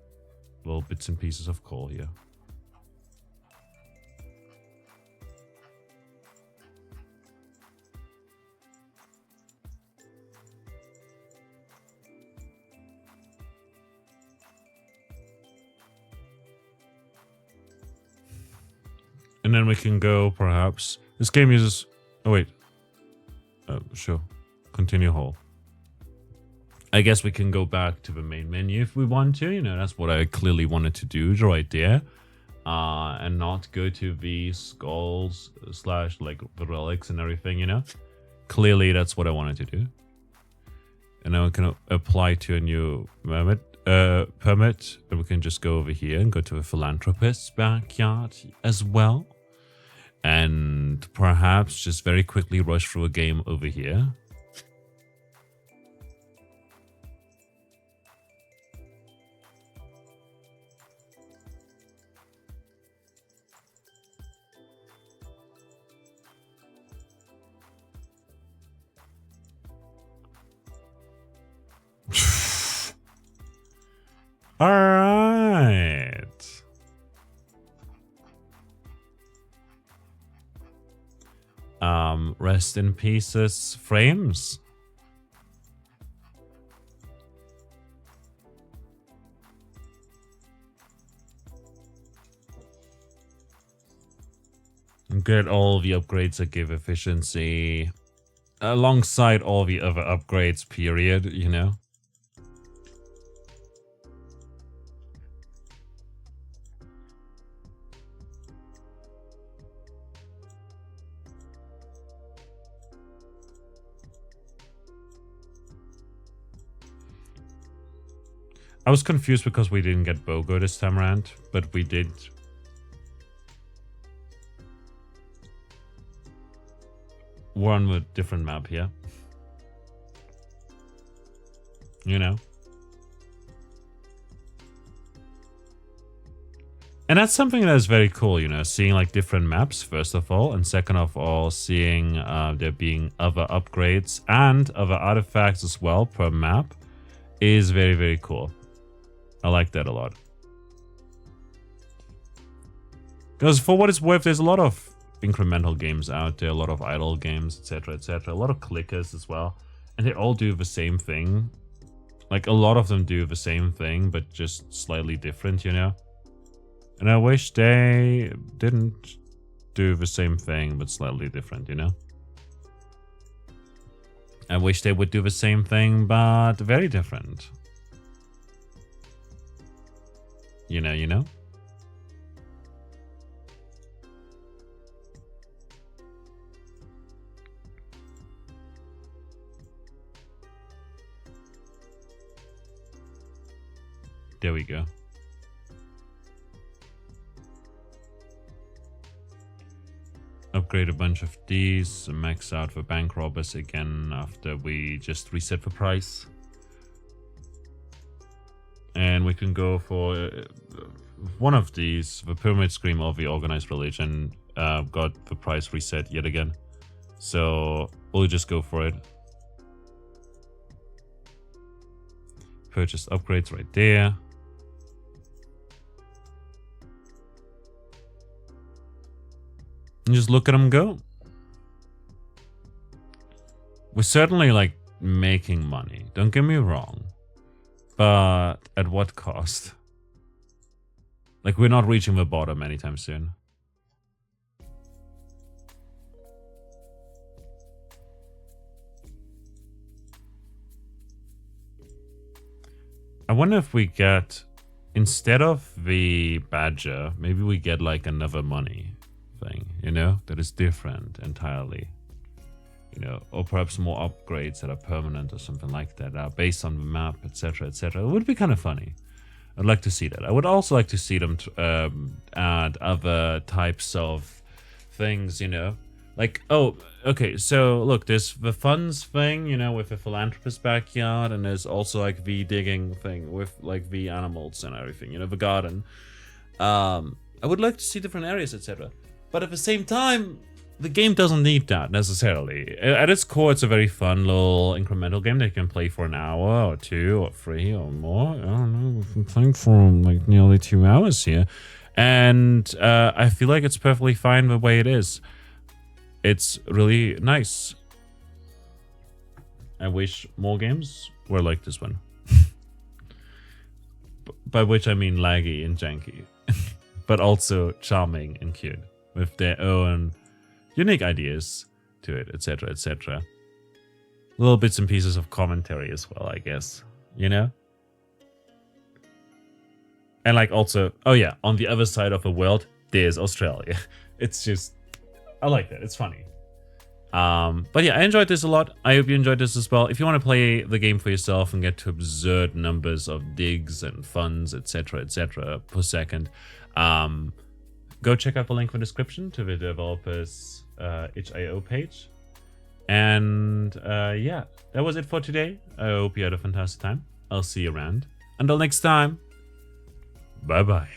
little bits and pieces of coal here. And then we can go, perhaps. This game uses... Oh, wait. Sure. Continue haul. I guess we can go back to the main menu if we want to. You know, that's what I clearly wanted to do right there. And not go to the skulls / like the relics and everything, you know. Clearly, that's what I wanted to do. And now we can apply to a new permit. And we can just go over here and go to a philanthropist's backyard as well. and perhaps just very quickly rush through a game over here. All right. Rest in pieces frames. Get all the upgrades that give efficiency alongside all the other upgrades, period, you know? I was confused because we didn't get BOGO this time around, but we did. We're on a different map here. You know? And that's something that is very cool, you know, seeing like different maps, first of all, and second of all, seeing there being other upgrades and other artifacts as well per map is very, very cool. I like that a lot. Because for what it's worth, there's a lot of incremental games out there, a lot of idle games, etc., etc., a lot of clickers as well, and they all do the same thing. Like, a lot of them do the same thing, but just slightly different, you know? And I wish they didn't do the same thing, but slightly different, you know? I wish they would do the same thing, but very different. You know? There we go. Upgrade a bunch of these, max out the bank robbers again after we just reset the price. And we can go for one of these, the Pyramid Scream or the Organized Religion got the price reset yet again. So we'll just go for it. Purchase upgrades right there. And just look at them go. We're certainly like making money, don't get me wrong. But at what cost? Like, we're not reaching the bottom anytime soon. I wonder if we get, instead of the badger, maybe we get like another money thing, you know, that is different entirely. You know, or perhaps more upgrades that are permanent or something like that, based on the map, etc., etc. It would be kind of funny. I'd like to see that. I would also like to see them add other types of things, you know. Like, oh, okay, so look, there's the funds thing, you know, with the philanthropist backyard, and there's also like the digging thing with like the animals and everything, you know, the garden. I would like to see different areas, etc. But at the same time, the game doesn't need that necessarily. At its core, it's a very fun little incremental game that you can play for an hour or 2 or 3 or more. I don't know, we've been playing for like nearly 2 hours here. And I feel like it's perfectly fine the way it is. It's really nice. I wish more games were like this one. By which I mean laggy and janky. But also charming and cute. With their own unique ideas to it, etc., etc. Little bits and pieces of commentary as well, I guess. You know? And like also, oh yeah, on the other side of the world, there's Australia. It's just, I like that. It's funny. But yeah, I enjoyed this a lot. I hope you enjoyed this as well. If you want to play the game for yourself and get to absurd numbers of digs and funds, etc., etc. per second, go check out the link in the description to the developer's itch.io page. And yeah, that was it for today. I hope you had a fantastic time. I'll see you around. Until next time, bye bye.